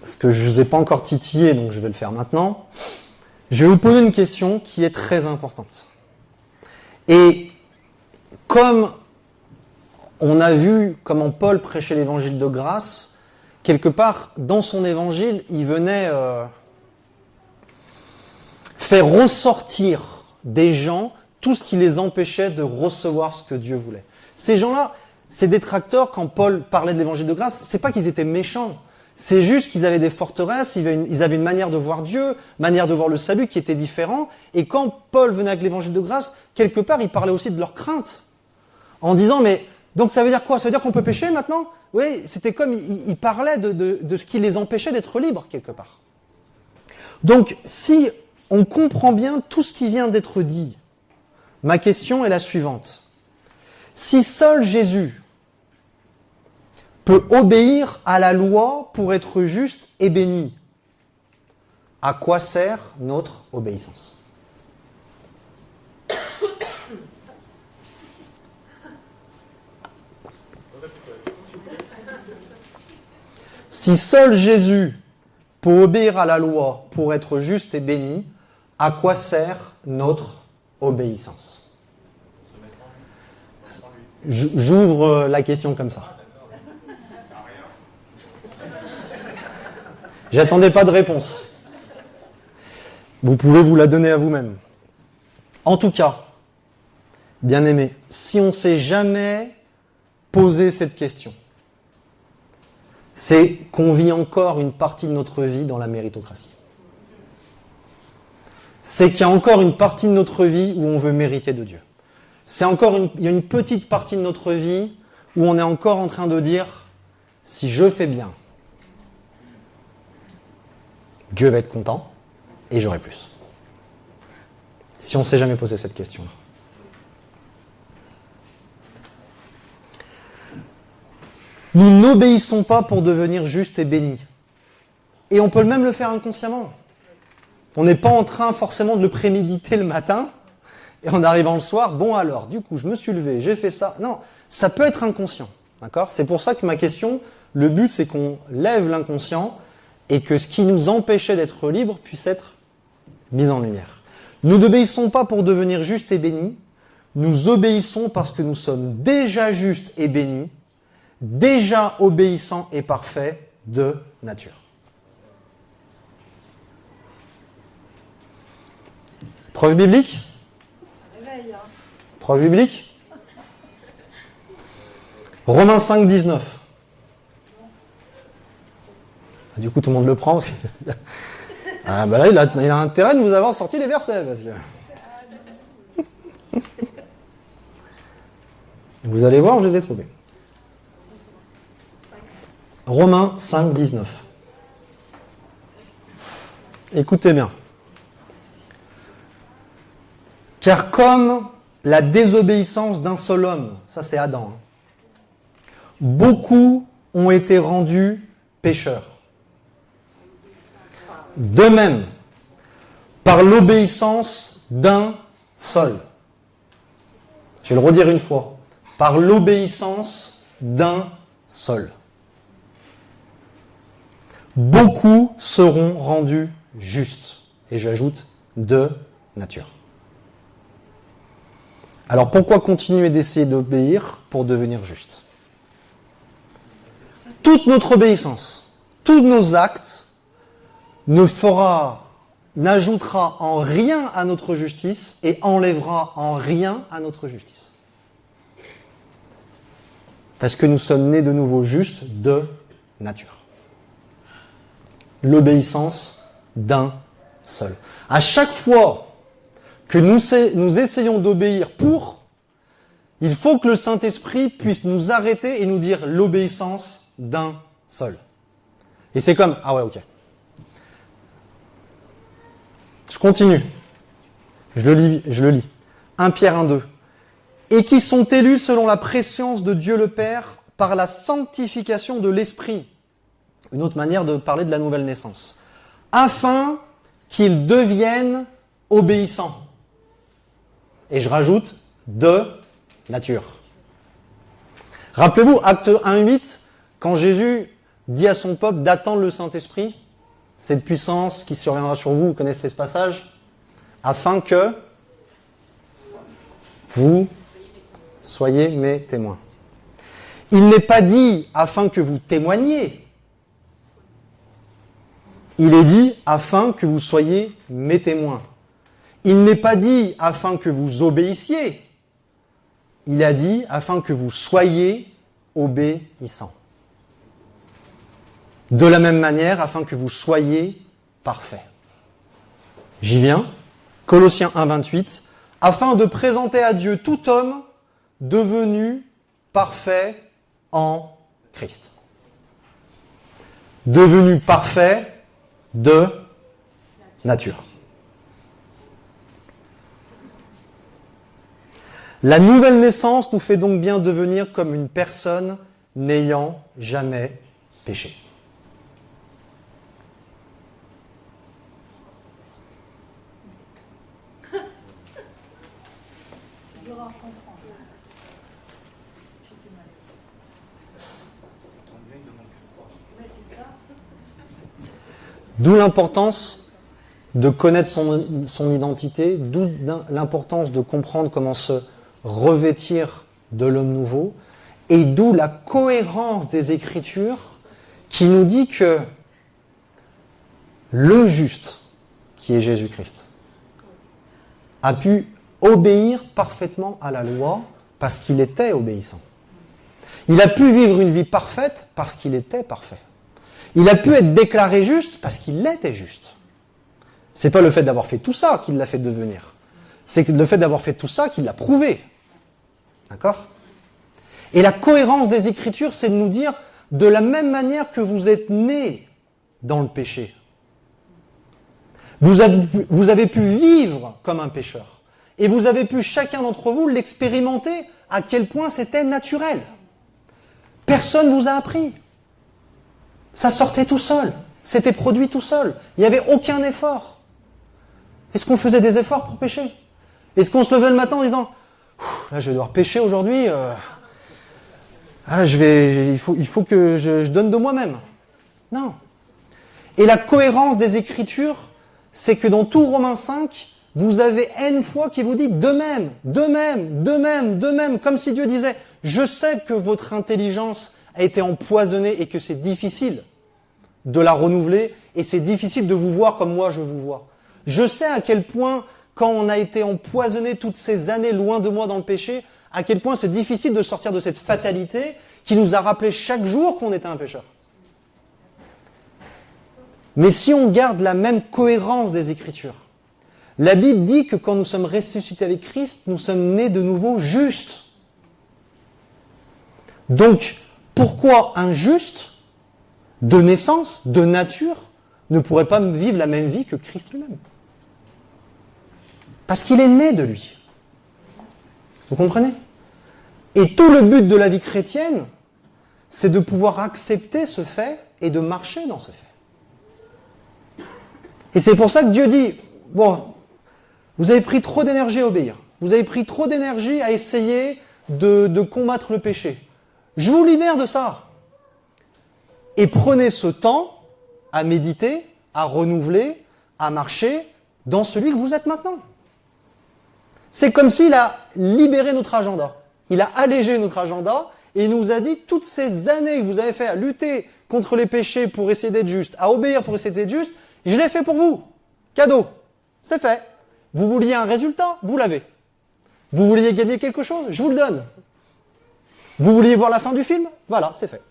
parce que je ne vous ai pas encore titillé, donc je vais le faire maintenant, je vais vous poser une question qui est très importante. Et comme on a vu comment Paul prêchait l'évangile de grâce, quelque part, dans son évangile, il venait faire ressortir des gens tout ce qui les empêchait de recevoir ce que Dieu voulait. Ces gens-là, ces détracteurs, quand Paul parlait de l'évangile de grâce, c'est pas qu'ils étaient méchants. C'est juste qu'ils avaient des forteresses, ils avaient une manière de voir Dieu, manière de voir le salut qui était différent. Et quand Paul venait avec l'évangile de grâce, quelque part, il parlait aussi de leur crainte. En disant, mais donc ça veut dire quoi? Ça veut dire qu'on peut pécher maintenant? Oui, c'était comme, il parlait de ce qui les empêchait d'être libres, quelque part. Donc, si on comprend bien tout ce qui vient d'être dit, ma question est la suivante. Si seul Jésus peut obéir à la loi pour être juste et béni, à quoi sert notre obéissance? Si seul Jésus peut obéir à la loi pour être juste et béni, à quoi sert notre obéissance? J'ouvre la question comme ça. J'attendais pas de réponse. Vous pouvez vous la donner à vous-même. En tout cas, bien aimé, si on ne s'est jamais posé cette question, c'est qu'on vit encore une partie de notre vie dans la méritocratie. C'est qu'il y a encore une partie de notre vie où on veut mériter de Dieu. Il y a une petite partie de notre vie où on est encore en train de dire, si je fais bien, Dieu va être content et j'aurai plus. Si on ne s'est jamais posé cette question-là. Nous n'obéissons pas pour devenir justes et bénis. Et on peut même le faire inconsciemment. On n'est pas en train forcément de le préméditer le matin, et en arrivant le soir, bon alors, du coup, je me suis levé, j'ai fait ça. Non, ça peut être inconscient. D'accord ? C'est pour ça que ma question, le but, c'est qu'on lève l'inconscient et que ce qui nous empêchait d'être libres puisse être mis en lumière. Nous n'obéissons pas pour devenir justes et bénis, nous obéissons parce que nous sommes déjà justes et bénis, déjà obéissants et parfaits de nature. Preuve biblique ? Preuve biblique ? Romains 5, 19. Du coup, tout le monde le prend. Parce que... ah, bah là, il a intérêt de vous avoir sorti les versets. Parce que... vous allez voir, je les ai trouvés. Romains 5, 19. Écoutez bien. Car comme la désobéissance d'un seul homme, ça c'est Adam, beaucoup ont été rendus pécheurs. De même, par l'obéissance d'un seul. Je vais le redire une fois. Par l'obéissance d'un seul. Beaucoup seront rendus justes. Et j'ajoute, de nature. Alors pourquoi continuer d'essayer d'obéir pour devenir juste ? Toute notre obéissance, tous nos actes n'ajoutera en rien à notre justice et enlèvera en rien à notre justice. Parce que nous sommes nés de nouveau justes de nature. L'obéissance d'un seul. À chaque fois que nous essayons d'obéir il faut que le Saint-Esprit puisse nous arrêter et nous dire l'obéissance d'un seul. Et c'est comme, ah ouais, ok. Je continue. Je le lis. 1 Pierre 1,2. Et qui sont élus selon la préscience de Dieu le Père par la sanctification de l'Esprit. Une autre manière de parler de la nouvelle naissance. Afin qu'ils deviennent obéissants. Et je rajoute, de nature. Rappelez-vous, Acte 1,8, quand Jésus dit à son peuple d'attendre le Saint-Esprit, cette puissance qui surviendra sur vous, vous connaissez ce passage, afin que vous soyez mes témoins. Il n'est pas dit afin que vous témoigniez. Il est dit afin que vous soyez mes témoins. Il n'est pas dit afin que vous obéissiez. Il a dit afin que vous soyez obéissants. De la même manière, afin que vous soyez parfaits. J'y viens. Colossiens 1, 28. Afin de présenter à Dieu tout homme devenu parfait en Christ. Devenu parfait de nature. La nouvelle naissance nous fait donc bien devenir comme une personne n'ayant jamais péché. D'où l'importance de connaître son identité, d'où l'importance de comprendre comment se revêtir de l'homme nouveau, et d'où la cohérence des Écritures qui nous dit que le juste, qui est Jésus-Christ, a pu obéir parfaitement à la loi parce qu'il était obéissant. Il a pu vivre une vie parfaite parce qu'il était parfait. Il a pu être déclaré juste parce qu'il était juste. C'est pas le fait d'avoir fait tout ça qui l'a fait devenir. C'est le fait d'avoir fait tout ça qui l'a prouvé. D'accord ? Et la cohérence des Écritures, c'est de nous dire, de la même manière que vous êtes nés dans le péché, vous avez pu vivre comme un pécheur. Et vous avez pu, chacun d'entre vous, l'expérimenter à quel point c'était naturel. Personne ne vous a appris. Ça sortait tout seul. C'était produit tout seul. Il n'y avait aucun effort. Est-ce qu'on faisait des efforts pour pécher ? Est-ce qu'on se levait le matin en disant « Là, je vais devoir pécher aujourd'hui. Il faut que je donne de moi-même. » Non. Et la cohérence des Écritures, c'est que dans tout Romains 5, vous avez N fois qui vous dit de même, comme si Dieu disait « Je sais que votre intelligence a été empoisonnée et que c'est difficile de la renouveler et c'est difficile de vous voir comme moi je vous vois. Je sais à quel point, quand on a été empoisonné toutes ces années loin de moi dans le péché, à quel point c'est difficile de sortir de cette fatalité qui nous a rappelé chaque jour qu'on était un pécheur. Mais si on garde la même cohérence des Écritures, la Bible dit que quand nous sommes ressuscités avec Christ, nous sommes nés de nouveau justes. Donc, pourquoi un juste, de naissance, de nature, ne pourrait pas vivre la même vie que Christ lui-même ? Parce qu'il est né de lui. Vous comprenez ? Et tout le but de la vie chrétienne, c'est de pouvoir accepter ce fait et de marcher dans ce fait. Et c'est pour ça que Dieu dit, bon, vous avez pris trop d'énergie à obéir. Vous avez pris trop d'énergie à essayer de combattre le péché. Je vous libère de ça. Et prenez ce temps à méditer, à renouveler, à marcher dans celui que vous êtes maintenant. C'est comme s'il a libéré notre agenda. Il a allégé notre agenda et il nous a dit toutes ces années que vous avez fait à lutter contre les péchés pour essayer d'être juste, à obéir pour essayer d'être juste, je l'ai fait pour vous. Cadeau. C'est fait. Vous vouliez un résultat, vous l'avez. Vous vouliez gagner quelque chose, je vous le donne. Vous vouliez voir la fin du film, voilà, c'est fait.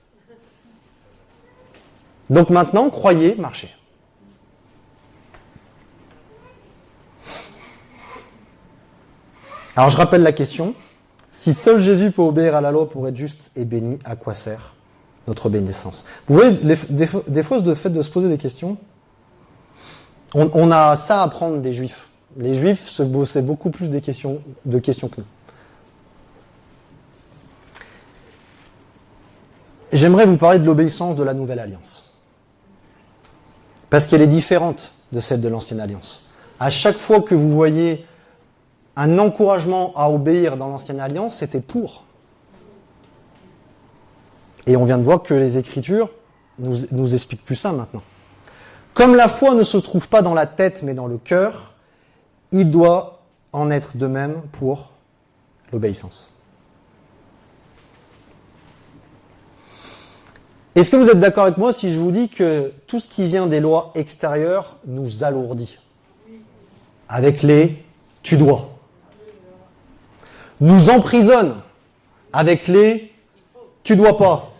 Donc maintenant, croyez, marchez. Alors je rappelle la question. Si seul Jésus peut obéir à la loi pour être juste et béni, à quoi sert notre obéissance ? Vous voyez, des fois, le fait de se poser des questions, on a ça à apprendre des Juifs. Les Juifs se bossaient beaucoup plus de questions que nous. J'aimerais vous parler de l'obéissance de la Nouvelle Alliance. Parce qu'elle est différente de celle de l'Ancienne Alliance. À chaque fois que vous voyez un encouragement à obéir dans l'Ancienne Alliance, c'était pour. Et on vient de voir que les Écritures nous expliquent plus ça maintenant. Comme la foi ne se trouve pas dans la tête mais dans le cœur, il doit en être de même pour l'obéissance. Est-ce que vous êtes d'accord avec moi si je vous dis que tout ce qui vient des lois extérieures nous alourdit ? Avec les « tu dois ». Nous emprisonne avec les « tu dois pas ».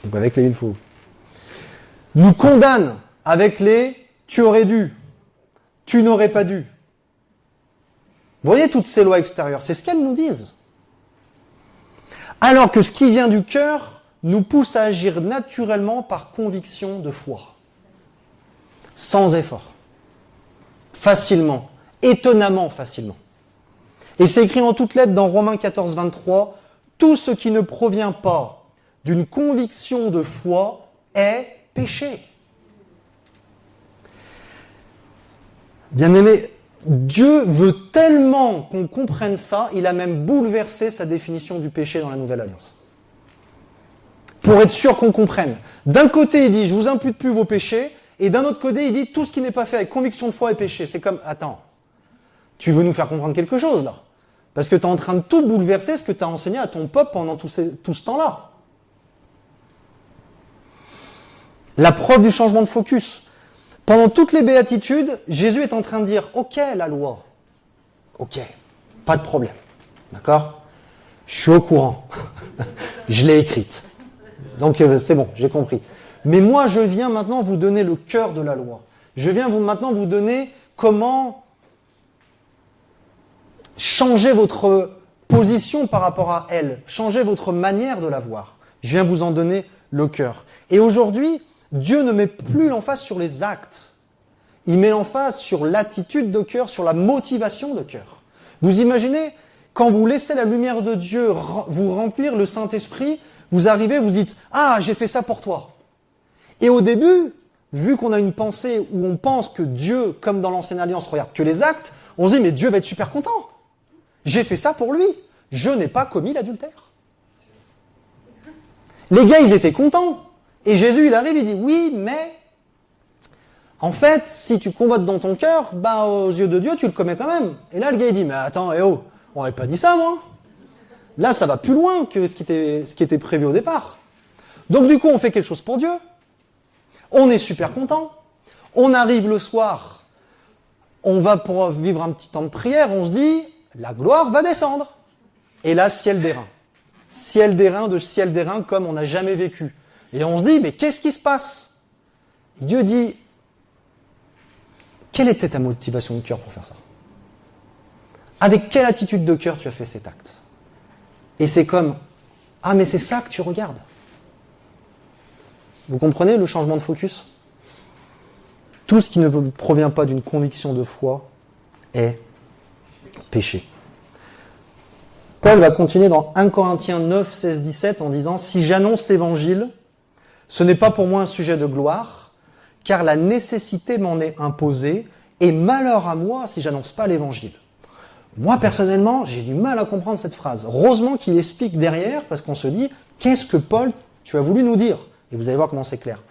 Donc avec les « il faut ». Nous condamne avec les « tu aurais dû », « tu n'aurais pas dû ». Vous voyez toutes ces lois extérieures, c'est ce qu'elles nous disent. Alors que ce qui vient du cœur nous pousse à agir naturellement par conviction de foi. Sans effort. Facilement. Étonnamment facilement. Et c'est écrit en toutes lettres dans Romains 14, 23, « Tout ce qui ne provient pas d'une conviction de foi est péché. » Bien-aimés, Dieu veut tellement qu'on comprenne ça, il a même bouleversé sa définition du péché dans la Nouvelle Alliance. Pour être sûr qu'on comprenne. D'un côté, il dit « je vous impute plus vos péchés » et d'un autre côté, il dit « tout ce qui n'est pas fait avec conviction de foi est péché ». C'est comme « attends, tu veux nous faire comprendre quelque chose là ?» Parce que tu es en train de tout bouleverser ce que tu as enseigné à ton peuple pendant tout ce temps-là. La preuve du changement de focus. Pendant toutes les béatitudes, Jésus est en train de dire « ok, la loi, ok, pas de problème, d'accord ? Je suis au courant, je l'ai écrite, Donc c'est bon, j'ai compris. Mais moi, je viens maintenant vous donner le cœur de la loi. Je viens maintenant vous donner comment changer votre position par rapport à elle, changer votre manière de la voir. Je viens vous en donner le cœur. Et aujourd'hui, Dieu ne met plus l'emphase sur les actes. Il met l'emphase sur l'attitude de cœur, sur la motivation de cœur. Vous imaginez, quand vous laissez la lumière de Dieu vous remplir le Saint-Esprit, vous arrivez, vous dites « Ah, j'ai fait ça pour toi ». Et au début, vu qu'on a une pensée où on pense que Dieu, comme dans l'Ancienne Alliance, regarde que les actes, on se dit « Mais Dieu va être super content. J'ai fait ça pour lui. Je n'ai pas commis l'adultère. » Les gars, ils étaient contents. Et Jésus, il arrive, il dit « Oui, mais en fait, si tu convoites dans ton cœur, aux yeux de Dieu, tu le commets quand même. » Et là, le gars, il dit « Mais attends, on n'avait pas dit ça, moi. Là, ça va plus loin que ce qui était prévu au départ. » Donc du coup, on fait quelque chose pour Dieu. On est super content. On arrive le soir, on va pour vivre un petit temps de prière, on se dit « La gloire va descendre. » Et là, ciel d'airain. Ciel d'airain comme on n'a jamais vécu. Et on se dit « Mais qu'est-ce qui se passe ?» Dieu dit « Quelle était ta motivation de cœur pour faire ça ? Avec quelle attitude de cœur tu as fait cet acte ? » Et c'est comme « Ah, mais c'est ça que tu regardes. » Vous comprenez le changement de focus ? Tout ce qui ne provient pas d'une conviction de foi est péché. Paul va continuer dans 1 Corinthiens 9, 16, 17 en disant « Si j'annonce l'évangile, ce n'est pas pour moi un sujet de gloire, car la nécessité m'en est imposée, et malheur à moi si j'annonce pas l'évangile. » Moi, personnellement, j'ai du mal à comprendre cette phrase. Heureusement qu'il explique derrière, parce qu'on se dit « Qu'est-ce que Paul, tu as voulu nous dire ?» Et vous allez voir comment c'est clair.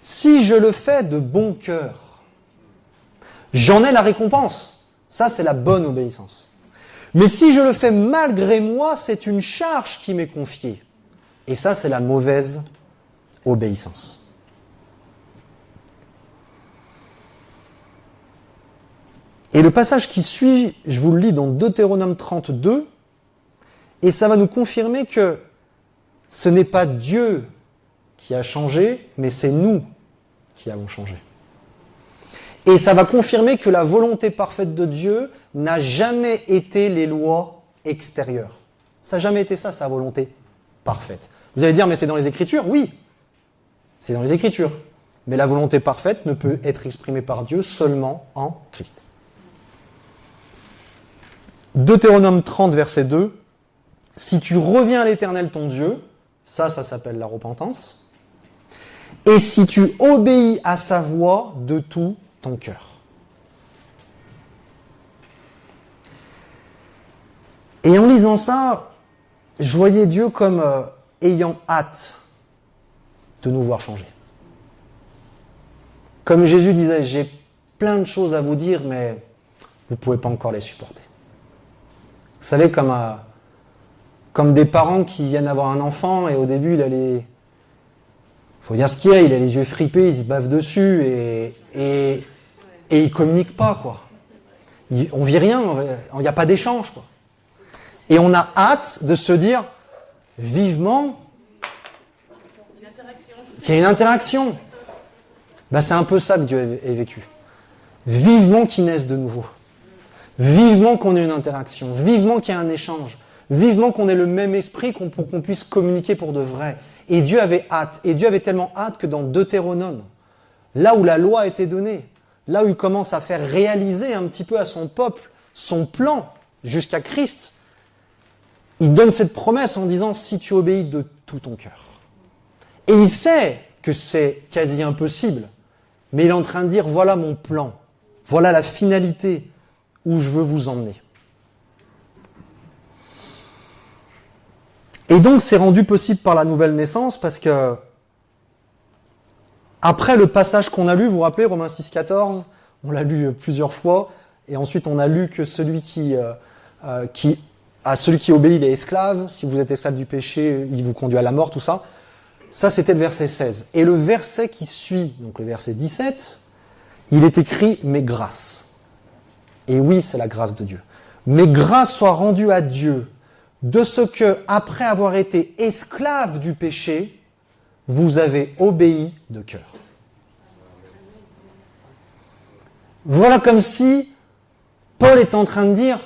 Si je le fais de bon cœur, j'en ai la récompense. Ça, c'est la bonne obéissance. Mais si je le fais malgré moi, c'est une charge qui m'est confiée. Et ça, c'est la mauvaise obéissance. Et le passage qui suit, je vous le lis dans Deutéronome 32, et ça va nous confirmer que ce n'est pas Dieu qui a changé, mais c'est nous qui avons changé. Et ça va confirmer que la volonté parfaite de Dieu n'a jamais été les lois extérieures. Ça n'a jamais été ça, sa volonté parfaite. Vous allez dire, mais c'est dans les Écritures ? Oui, c'est dans les Écritures. Mais la volonté parfaite ne peut être exprimée par Dieu seulement en Christ. Deutéronome 30, verset 2. « Si tu reviens à l'Éternel ton Dieu, ça s'appelle la repentance, et si tu obéis à sa voix de tout ton cœur. » Et en lisant ça, je voyais Dieu comme ayant hâte de nous voir changer. Comme Jésus disait, j'ai plein de choses à vous dire, mais vous ne pouvez pas encore les supporter. Vous savez, comme des parents qui viennent avoir un enfant et au début, il faut dire ce qu'il y a, il a les yeux fripés, il se bave dessus et il communique pas, quoi. On vit rien, il n'y a pas d'échange, quoi. Et on a hâte de se dire vivement qu'il y a une interaction. C'est un peu ça que Dieu ait vécu. Vivement qu'il naisse de nouveau. Vivement qu'on ait une interaction. Vivement qu'il y ait un échange. Vivement qu'on ait le même esprit pour qu'on puisse communiquer pour de vrai. Et Dieu avait hâte. Et Dieu avait tellement hâte que dans Deutéronome, là où la loi a été donnée, là où il commence à faire réaliser un petit peu à son peuple son plan jusqu'à Christ, il donne cette promesse en disant « si tu obéis de tout ton cœur ». Et il sait que c'est quasi impossible, mais il est en train de dire « voilà mon plan, voilà la finalité où je veux vous emmener ». Et donc c'est rendu possible par la nouvelle naissance parce que après le passage qu'on a lu, vous vous rappelez, Romains 6, 14, on l'a lu plusieurs fois, et ensuite on a lu que celui qui obéit, il est esclave. Si vous êtes esclave du péché, il vous conduit à la mort, tout ça. Ça, c'était le verset 16. Et le verset qui suit, donc le verset 17, il est écrit « Mais grâce ». Et oui, c'est la grâce de Dieu. « Mais grâce soit rendue à Dieu de ce que, après avoir été esclave du péché, vous avez obéi de cœur. Voilà comme si Paul est en train de dire,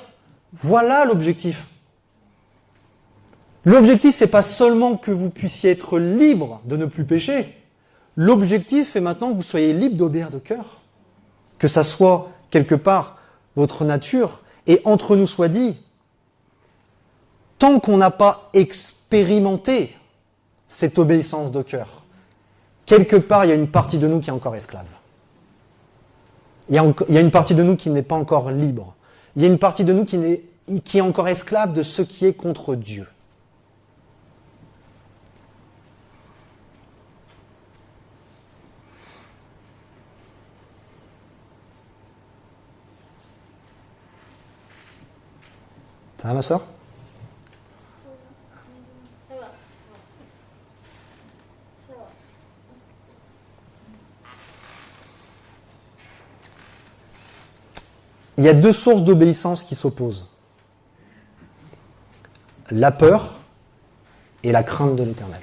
voilà l'objectif. L'objectif, c'est pas seulement que vous puissiez être libre de ne plus pécher. L'objectif est maintenant que vous soyez libre d'obéir de cœur. Que ça soit quelque part votre nature. Et entre nous soit dit, tant qu'on n'a pas expérimenté cette obéissance de cœur, quelque part, il y a une partie de nous qui est encore esclave. Il y a une partie de nous qui n'est pas encore libre. Il y a une partie de nous qui est encore esclave de ce qui est contre Dieu. Ça va, ma soeur ? Ça va. Ça va. Il y a deux sources d'obéissance qui s'opposent. La peur et la crainte de l'Éternel.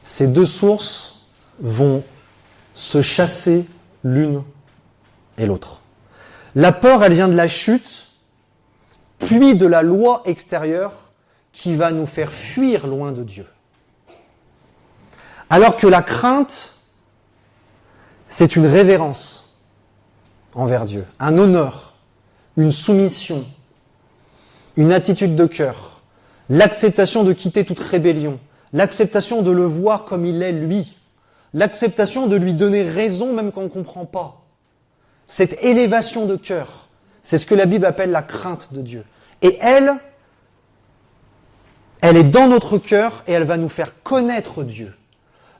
Ces deux sources vont se chasser l'une et l'autre. La peur, elle vient de la chute, puis de la loi extérieure qui va nous faire fuir loin de Dieu. Alors que la crainte, c'est une révérence envers Dieu, un honneur, une soumission, une attitude de cœur, l'acceptation de quitter toute rébellion, l'acceptation de le voir comme il est lui, l'acceptation de lui donner raison même quand on ne comprend pas. Cette élévation de cœur, c'est ce que la Bible appelle la crainte de Dieu. Et elle est dans notre cœur et elle va nous faire connaître Dieu.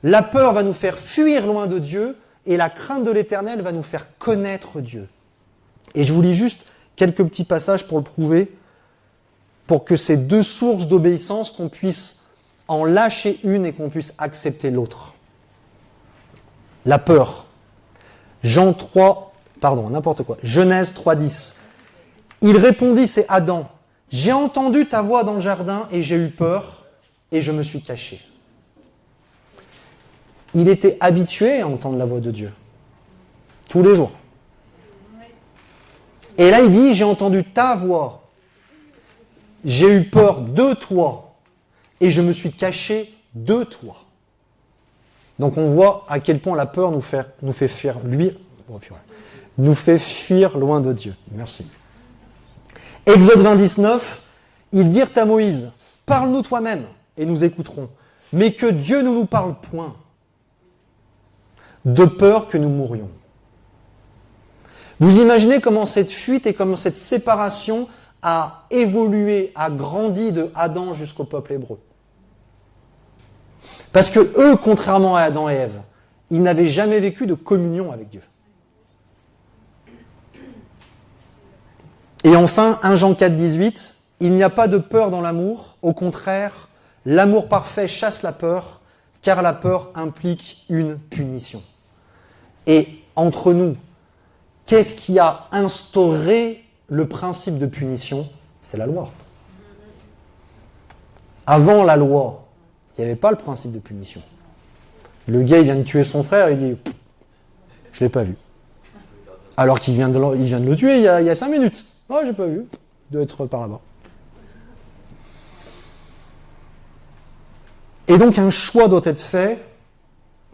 La peur va nous faire fuir loin de Dieu et la crainte de l'Éternel va nous faire connaître Dieu. Et je vous lis juste quelques petits passages pour le prouver, pour que ces deux sources d'obéissance, qu'on puisse en lâcher une et qu'on puisse accepter l'autre. La peur. Genèse 3:10. Il répondit, c'est Adam, « J'ai entendu ta voix dans le jardin et j'ai eu peur et je me suis caché. » Il était habitué à entendre la voix de Dieu, tous les jours. Et là, il dit, « J'ai entendu ta voix, j'ai eu peur de toi et je me suis caché de toi. » Donc on voit à quel point la peur nous fait fuir loin de Dieu. Merci. Exode 20:19, ils dirent à Moïse, « Parle-nous toi-même, et nous écouterons, mais que Dieu ne nous parle point, de peur que nous mourions. » Vous imaginez comment cette fuite et comment cette séparation a évolué, a grandi de Adam jusqu'au peuple hébreu. Parce que eux, contrairement à Adam et Ève, ils n'avaient jamais vécu de communion avec Dieu. Et enfin, 1 Jean 4:18, il n'y a pas de peur dans l'amour, au contraire, l'amour parfait chasse la peur, car la peur implique une punition. Et entre nous, qu'est-ce qui a instauré le principe de punition ? C'est la loi. Avant la loi, il n'y avait pas le principe de punition. Le gars, il vient de tuer son frère, il dit « Je ne l'ai pas vu ». Alors qu'il vient de le tuer il y a 5 minutes. « Oh, j'ai pas vu. Il doit être par là-bas. » Et donc un choix doit être fait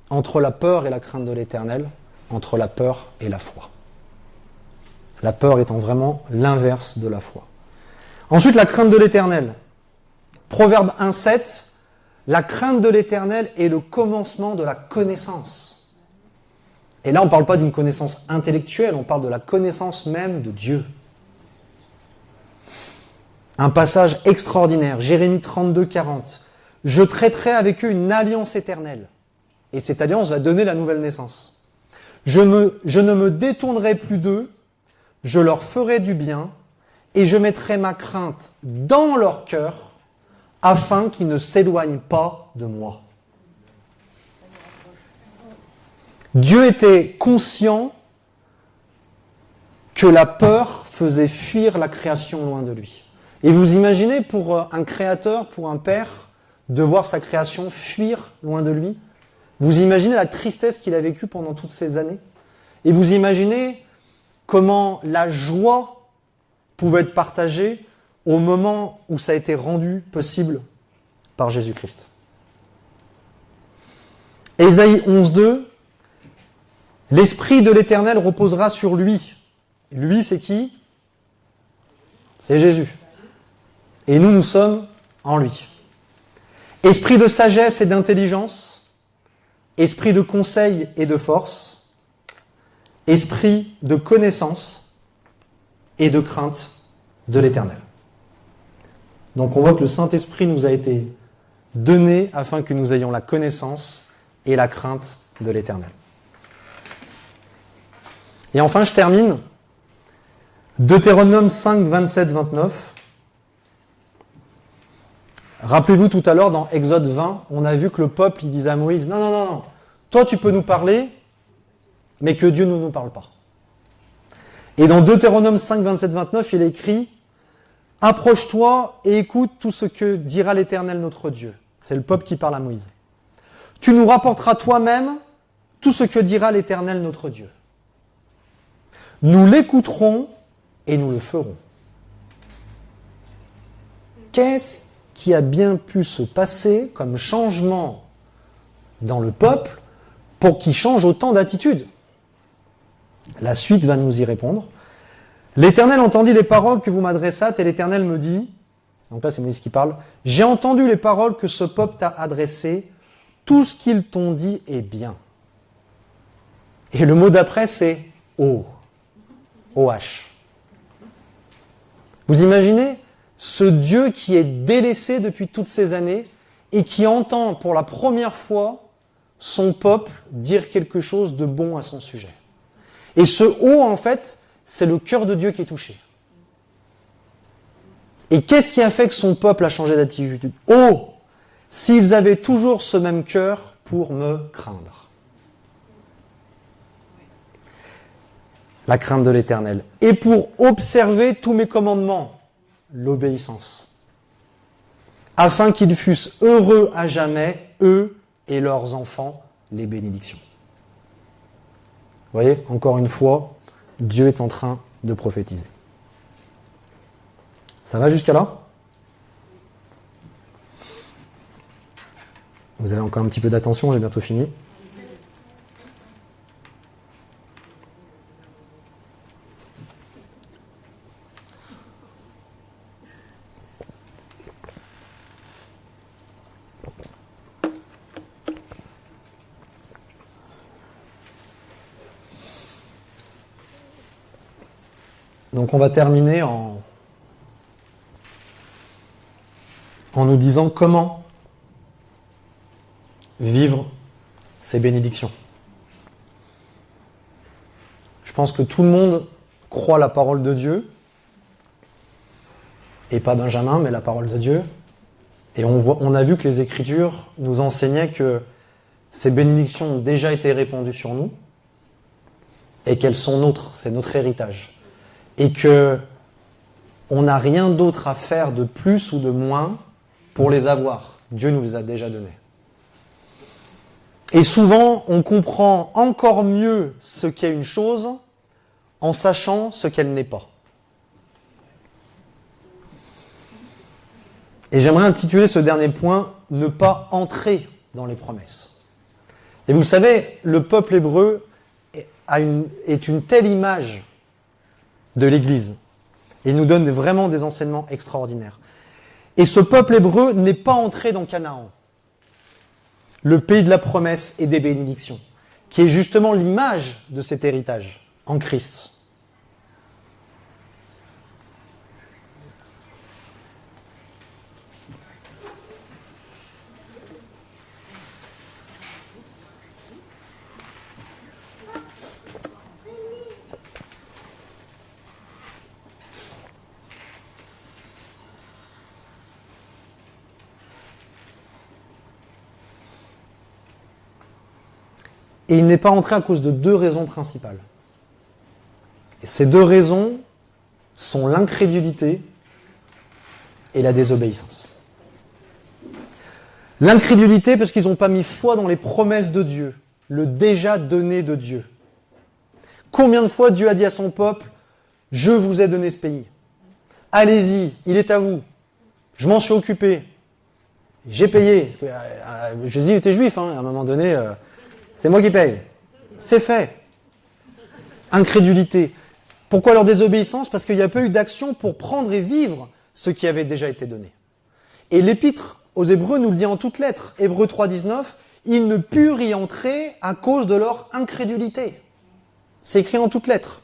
entre la peur et la crainte de l'Éternel, entre la peur et la foi. La peur étant vraiment l'inverse de la foi. Ensuite, la crainte de l'Éternel. Proverbe 1:7, la crainte de l'Éternel est le commencement de la connaissance. Et là, on ne parle pas d'une connaissance intellectuelle, on parle de la connaissance même de Dieu. Un passage extraordinaire, Jérémie 32:40. Je traiterai avec eux une alliance éternelle. Et cette alliance va donner la nouvelle naissance. Je ne me détournerai plus d'eux, je leur ferai du bien, et je mettrai ma crainte dans leur cœur, afin qu'ils ne s'éloignent pas de moi. Dieu était conscient que la peur faisait fuir la création loin de lui. Et vous imaginez, pour un créateur, pour un père, de voir sa création fuir loin de lui. Vous imaginez la tristesse qu'il a vécue pendant toutes ces années? Et vous imaginez comment la joie pouvait être partagée au moment où ça a été rendu possible par Jésus-Christ. Ésaïe 11.2, l'Esprit de l'Éternel reposera sur lui. Lui, c'est qui? C'est Jésus. Et nous sommes en lui. Esprit de sagesse et d'intelligence, esprit de conseil et de force, esprit de connaissance et de crainte de l'Éternel. Donc on voit que le Saint-Esprit nous a été donné afin que nous ayons la connaissance et la crainte de l'Éternel. Et enfin, je termine. Deutéronome 5, 27, 29. Rappelez-vous tout à l'heure, dans Exode 20, on a vu que le peuple, il disait à Moïse, non, toi tu peux nous parler, mais que Dieu ne nous parle pas. Et dans Deutéronome 5, 27, 29, il est écrit, approche-toi et écoute tout ce que dira l'Éternel notre Dieu. C'est le peuple qui parle à Moïse. Tu nous rapporteras toi-même tout ce que dira l'Éternel notre Dieu. Nous l'écouterons et nous le ferons. Qu'est-ce qui a bien pu se passer comme changement dans le peuple pour qu'il change autant d'attitude? La suite va nous y répondre. L'Éternel entendit les paroles que vous m'adressâtes et l'Éternel me dit, donc là c'est Moïse qui parle, j'ai entendu les paroles que ce peuple t'a adressées, tout ce qu'ils t'ont dit est bien. Et le mot d'après c'est O. OH. Vous imaginez ce Dieu qui est délaissé depuis toutes ces années et qui entend pour la première fois son peuple dire quelque chose de bon à son sujet. Et ce O, en fait, c'est le cœur de Dieu qui est touché. Et qu'est-ce qui a fait que son peuple a changé d'attitude? Oh, s'ils avaient toujours ce même cœur pour me craindre. La crainte de l'Éternel. Et pour observer tous mes commandements, l'obéissance. Afin qu'ils fussent heureux à jamais, eux et leurs enfants, les bénédictions. Vous voyez, encore une fois, Dieu est en train de prophétiser. Ça va jusqu'à là? Vous avez encore un petit peu d'attention, j'ai bientôt fini. Donc on va terminer en nous disant comment vivre ces bénédictions. Je pense que tout le monde croit la parole de Dieu, et pas Benjamin, mais la parole de Dieu. Et on a vu que les Écritures nous enseignaient que ces bénédictions ont déjà été répandues sur nous, et qu'elles sont nôtres, c'est notre héritage. Et que on n'a rien d'autre à faire de plus ou de moins pour les avoir. Dieu nous les a déjà donnés. Et souvent, on comprend encore mieux ce qu'est une chose en sachant ce qu'elle n'est pas. Et j'aimerais intituler ce dernier point « Ne pas entrer dans les promesses ». Et vous savez, le peuple hébreu est une telle image de l'Église. Et il nous donne vraiment des enseignements extraordinaires. Et ce peuple hébreu n'est pas entré dans Canaan, le pays de la promesse et des bénédictions, qui est justement l'image de cet héritage en Christ. Et il n'est pas entré à cause de deux raisons principales. Et ces deux raisons sont l'incrédulité et la désobéissance. L'incrédulité parce qu'ils n'ont pas mis foi dans les promesses de Dieu, le déjà donné de Dieu. Combien de fois Dieu a dit à son peuple, je vous ai donné ce pays. Allez-y, il est à vous. Je m'en suis occupé. J'ai payé. Parce que, Jésus était juif, hein, à un moment donné, c'est moi qui paye. C'est fait. Incrédulité. Pourquoi leur désobéissance? Parce qu'il n'y a pas eu d'action pour prendre et vivre ce qui avait déjà été donné. Et l'épître aux Hébreux nous le dit en toutes lettres. Hébreux 3,19, ils ne purent y entrer à cause de leur incrédulité. C'est écrit en toutes lettres.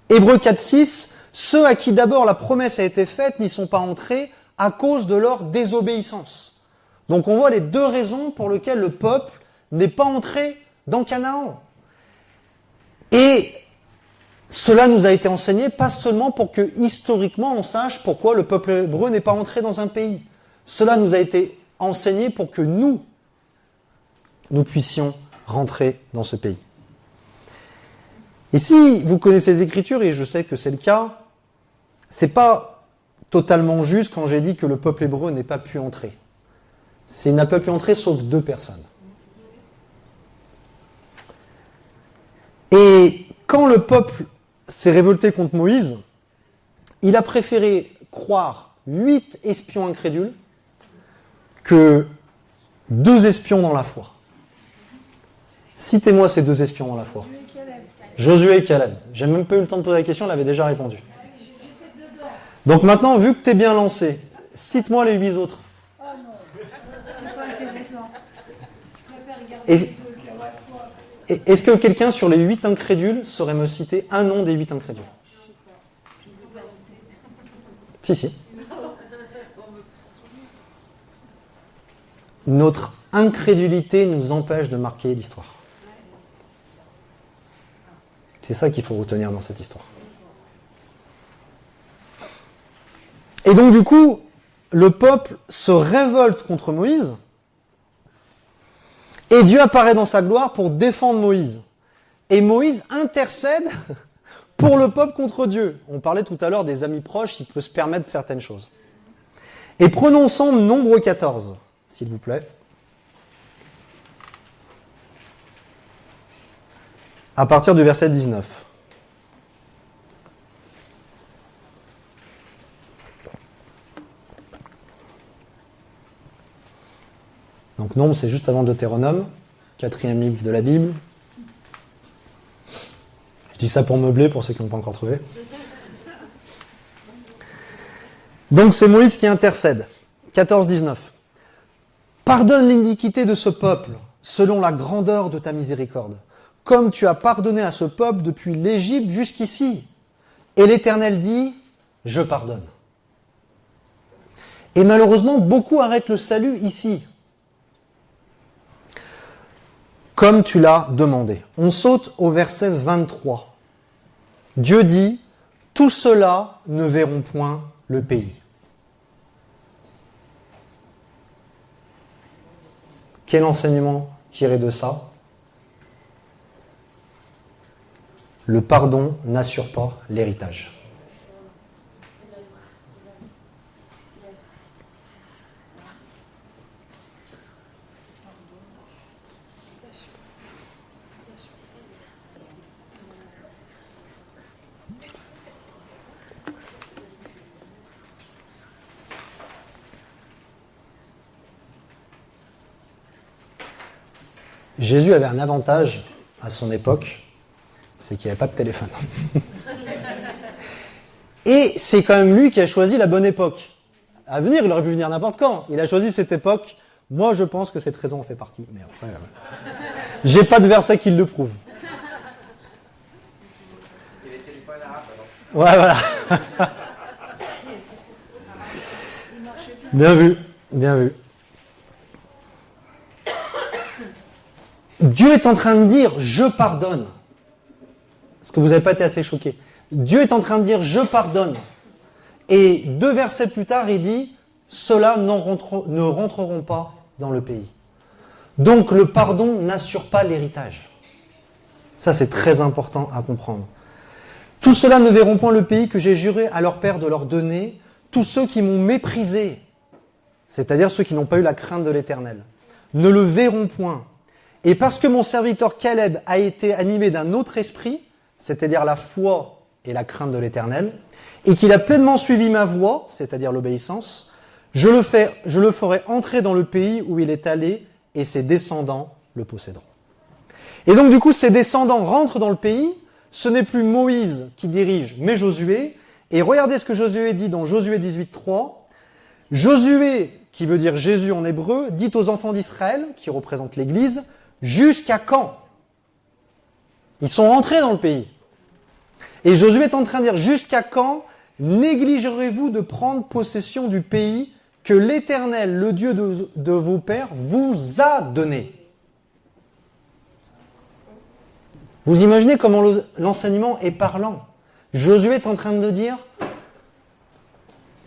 Hébreux 4,6, ceux à qui d'abord la promesse a été faite n'y sont pas entrés à cause de leur désobéissance. Donc on voit les deux raisons pour lesquelles le peuple n'est pas entré dans Canaan. Et cela nous a été enseigné pas seulement pour que historiquement on sache pourquoi le peuple hébreu n'est pas entré dans un pays. Cela nous a été enseigné pour que nous puissions rentrer dans ce pays. Et si vous connaissez les Écritures, et je sais que c'est le cas, c'est pas totalement juste quand j'ai dit que le peuple hébreu n'a pas pu entrer. Il n'a pas pu entrer sauf 2 personnes. Et quand le peuple s'est révolté contre Moïse, il a préféré croire 8 espions incrédules que 2 espions dans la foi. Citez-moi ces 2 espions dans la foi. Josué et Caleb. J'ai même pas eu le temps de poser la question, elle avait déjà répondu. Donc maintenant, vu que tu es bien lancé, cite-moi les 8 autres. Oh non, c'est pas intéressant. Je préfère garder Est-ce que quelqu'un sur les 8 incrédules saurait me citer un nom des 8 incrédules? Si. Notre incrédulité nous empêche de marquer l'histoire. C'est ça qu'il faut retenir dans cette histoire. Et donc du coup, le peuple se révolte contre Moïse, et Dieu apparaît dans sa gloire pour défendre Moïse. Et Moïse intercède pour le peuple contre Dieu. On parlait tout à l'heure des amis proches qui peuvent se permettre certaines choses. Et prenons ensemble Nombre 14, s'il vous plaît. À partir du verset 19. Donc Nombre, c'est juste avant Deutéronome, 4e livre de la Bible. Je dis ça pour meubler, pour ceux qui n'ont pas encore trouvé. Donc c'est Moïse qui intercède. 14-19. Pardonne l'iniquité de ce peuple, selon la grandeur de ta miséricorde, comme tu as pardonné à ce peuple depuis l'Égypte jusqu'ici. Et l'Éternel dit, je pardonne. Et malheureusement, beaucoup arrêtent le salut ici. Comme tu l'as demandé. On saute au verset 23. Dieu dit, tous ceux-là ne verront point le pays. Quel enseignement tiré de ça? Le pardon n'assure pas l'héritage. Jésus avait un avantage à son époque, c'est qu'il n'y avait pas de téléphone. Et c'est quand même lui qui a choisi la bonne époque. À venir, il aurait pu venir n'importe quand. Il a choisi cette époque. Moi, je pense que cette raison en fait partie. Mais après, j'ai pas de verset qui le prouve. Et les téléphones arabes, alors. Ouais, voilà. Bien vu, bien vu. Dieu est en train de dire « je pardonne ». Est-ce que vous n'avez pas été assez choqués? Dieu est en train de dire « je pardonne ». Et 2 versets plus tard, il dit « ceux-là ne rentreront pas dans le pays ». Donc le pardon n'assure pas l'héritage. Ça, c'est très important à comprendre. Tous ceux-là ne verront point le pays que j'ai juré à leur père de leur donner, tous ceux qui m'ont méprisé. c'est-à-dire ceux qui n'ont pas eu la crainte de l'Éternel, ne le verront point. Et parce que mon serviteur Caleb a été animé d'un autre esprit, c'est-à-dire la foi et la crainte de l'Éternel, et qu'il a pleinement suivi ma voie, c'est-à-dire l'obéissance, je le ferai entrer dans le pays où il est allé, et ses descendants le posséderont. Et donc du coup, ses descendants rentrent dans le pays, ce n'est plus Moïse qui dirige, mais Josué, et regardez ce que Josué dit dans Josué 18:3. Josué, qui veut dire Jésus en hébreu, dit aux enfants d'Israël, qui représentent l'Église, jusqu'à quand? Ils sont rentrés dans le pays. Et Josué est en train de dire, jusqu'à quand négligerez-vous de prendre possession du pays que l'Éternel, le Dieu de vos pères, vous a donné? Vous imaginez comment l'enseignement est parlant. Josué est en train de dire,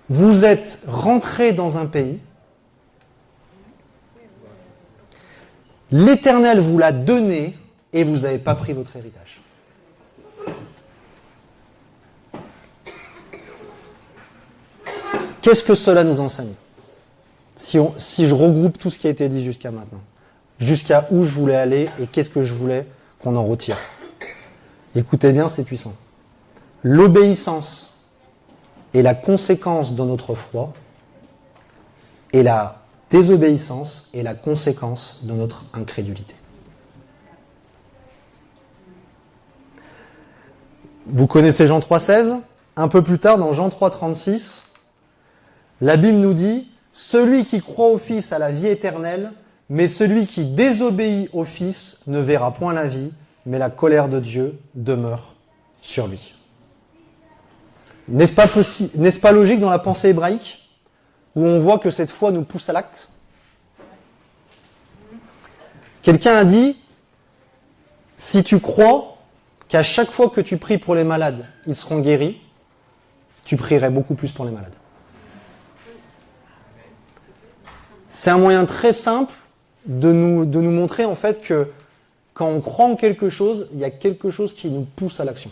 vous êtes rentrés dans un pays, l'Éternel vous l'a donné et vous n'avez pas pris votre héritage. Qu'est-ce que cela nous enseigne? Si je regroupe tout ce qui a été dit jusqu'à maintenant, jusqu'à où je voulais aller et qu'est-ce que je voulais qu'on en retire. Écoutez bien, c'est puissant. L'obéissance est la conséquence de notre foi et la désobéissance est la conséquence de notre incrédulité. Vous connaissez Jean 3,16 ? Un peu plus tard, dans Jean 3,36, la Bible nous dit « Celui qui croit au Fils a la vie éternelle, mais celui qui désobéit au Fils ne verra point la vie, mais la colère de Dieu demeure sur lui. » N'est-ce pas logique dans la pensée hébraïque, où on voit que cette foi nous pousse à l'acte? Quelqu'un a dit, si tu crois qu'à chaque fois que tu pries pour les malades, ils seront guéris, tu prierais beaucoup plus pour les malades. C'est un moyen très simple de nous montrer en fait que quand on croit en quelque chose, il y a quelque chose qui nous pousse à l'action.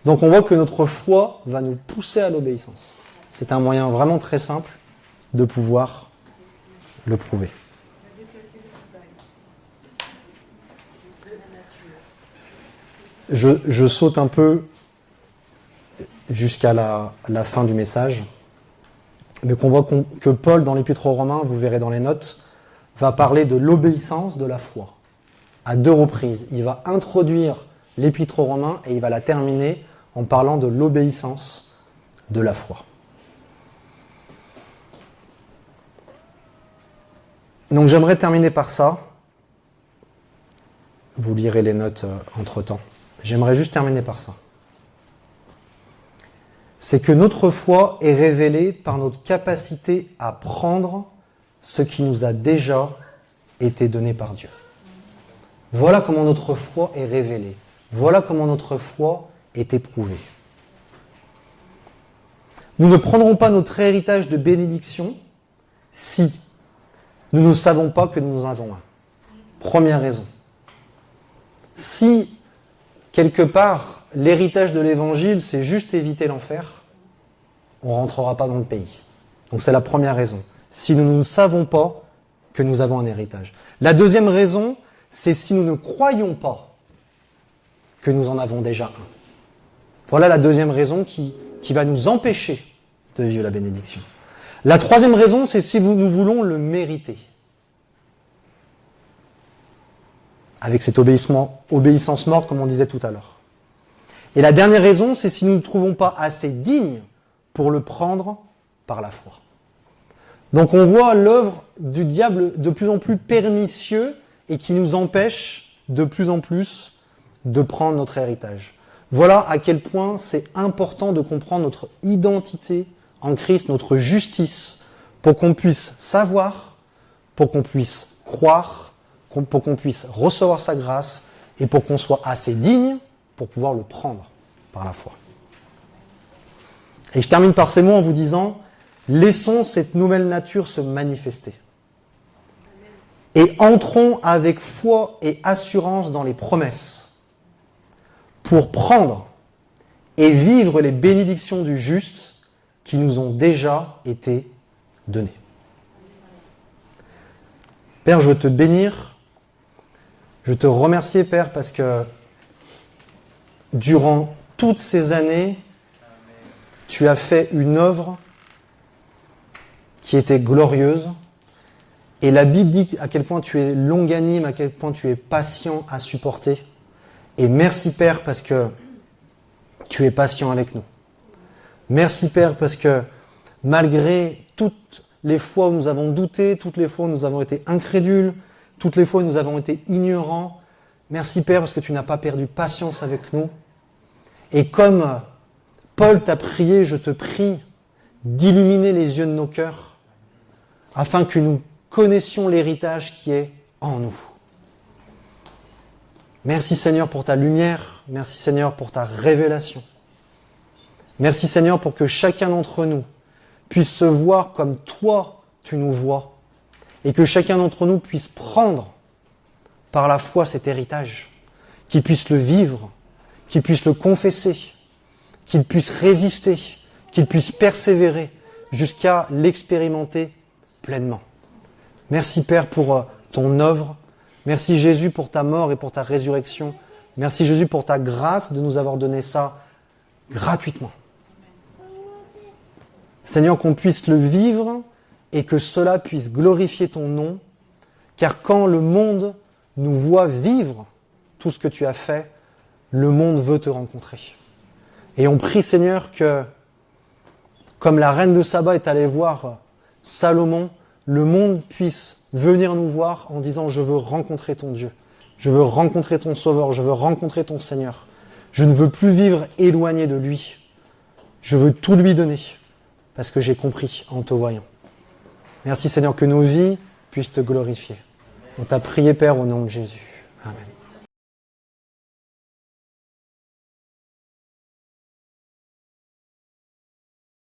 Donc on voit que notre foi va nous pousser à l'obéissance. C'est un moyen vraiment très simple de pouvoir le prouver. Je saute un peu jusqu'à la fin du message, mais qu'on voit que Paul, dans l'Épître aux Romains, vous verrez dans les notes, va parler de l'obéissance de la foi. À 2 reprises, il va introduire l'Épître aux Romains et il va la terminer en parlant de l'obéissance de la foi. Donc j'aimerais terminer par ça. Vous lirez les notes entre-temps. J'aimerais juste terminer par ça. C'est que notre foi est révélée par notre capacité à prendre ce qui nous a déjà été donné par Dieu. Voilà comment notre foi est révélée. Voilà comment notre foi est éprouvée. Nous ne prendrons pas notre héritage de bénédiction si nous ne savons pas que nous en avons un. Première raison. Si, quelque part, l'héritage de l'évangile, c'est juste éviter l'enfer, on ne rentrera pas dans le pays. Donc c'est la première raison. Si nous ne savons pas que nous avons un héritage. La deuxième raison, c'est si nous ne croyons pas que nous en avons déjà un. Voilà la deuxième raison qui va nous empêcher de vivre la bénédiction. La troisième raison, c'est si nous voulons le mériter. Avec cette obéissance morte, comme on disait tout à l'heure. Et la dernière raison, c'est si nous ne trouvons pas assez dignes pour le prendre par la foi. Donc on voit l'œuvre du diable de plus en plus pernicieux et qui nous empêche de plus en plus de prendre notre héritage. Voilà à quel point c'est important de comprendre notre identité en Christ, notre justice, pour qu'on puisse savoir, pour qu'on puisse croire, pour qu'on puisse recevoir sa grâce et pour qu'on soit assez digne pour pouvoir le prendre par la foi. Et je termine par ces mots en vous disant, laissons cette nouvelle nature se manifester. Et entrons avec foi et assurance dans les promesses pour prendre et vivre les bénédictions du juste qui nous ont déjà été donner. Père, je veux te bénir. Je veux te remercier, Père, parce que durant toutes ces années, tu as fait une œuvre qui était glorieuse. Et la Bible dit à quel point tu es longanime, à quel point tu es patient à supporter. Et merci, Père, parce que tu es patient avec nous. Merci, Père, parce que malgré toutes les fois où nous avons douté, toutes les fois où nous avons été incrédules, toutes les fois où nous avons été ignorants, merci, Père, parce que tu n'as pas perdu patience avec nous. Et comme Paul t'a prié, je te prie d'illuminer les yeux de nos cœurs afin que nous connaissions l'héritage qui est en nous. Merci, Seigneur, pour ta lumière. Merci, Seigneur, pour ta révélation. Merci, Seigneur, pour que chacun d'entre nous puisse se voir comme toi, tu nous vois, et que chacun d'entre nous puisse prendre par la foi cet héritage, qu'il puisse le vivre, qu'il puisse le confesser, qu'il puisse résister, qu'il puisse persévérer jusqu'à l'expérimenter pleinement. Merci, Père, pour ton œuvre. Merci, Jésus, pour ta mort et pour ta résurrection. Merci, Jésus, pour ta grâce de nous avoir donné ça gratuitement. Seigneur, qu'on puisse le vivre et que cela puisse glorifier ton nom, car quand le monde nous voit vivre tout ce que tu as fait, le monde veut te rencontrer. Et on prie, Seigneur, que, comme la reine de Saba est allée voir Salomon, le monde puisse venir nous voir en disant « Je veux rencontrer ton Dieu, je veux rencontrer ton Sauveur, je veux rencontrer ton Seigneur. Je ne veux plus vivre éloigné de lui. Je veux tout lui donner, parce que j'ai compris en te voyant. » Merci, Seigneur, que nos vies puissent te glorifier. On t'a prié, Père, au nom de Jésus. Amen.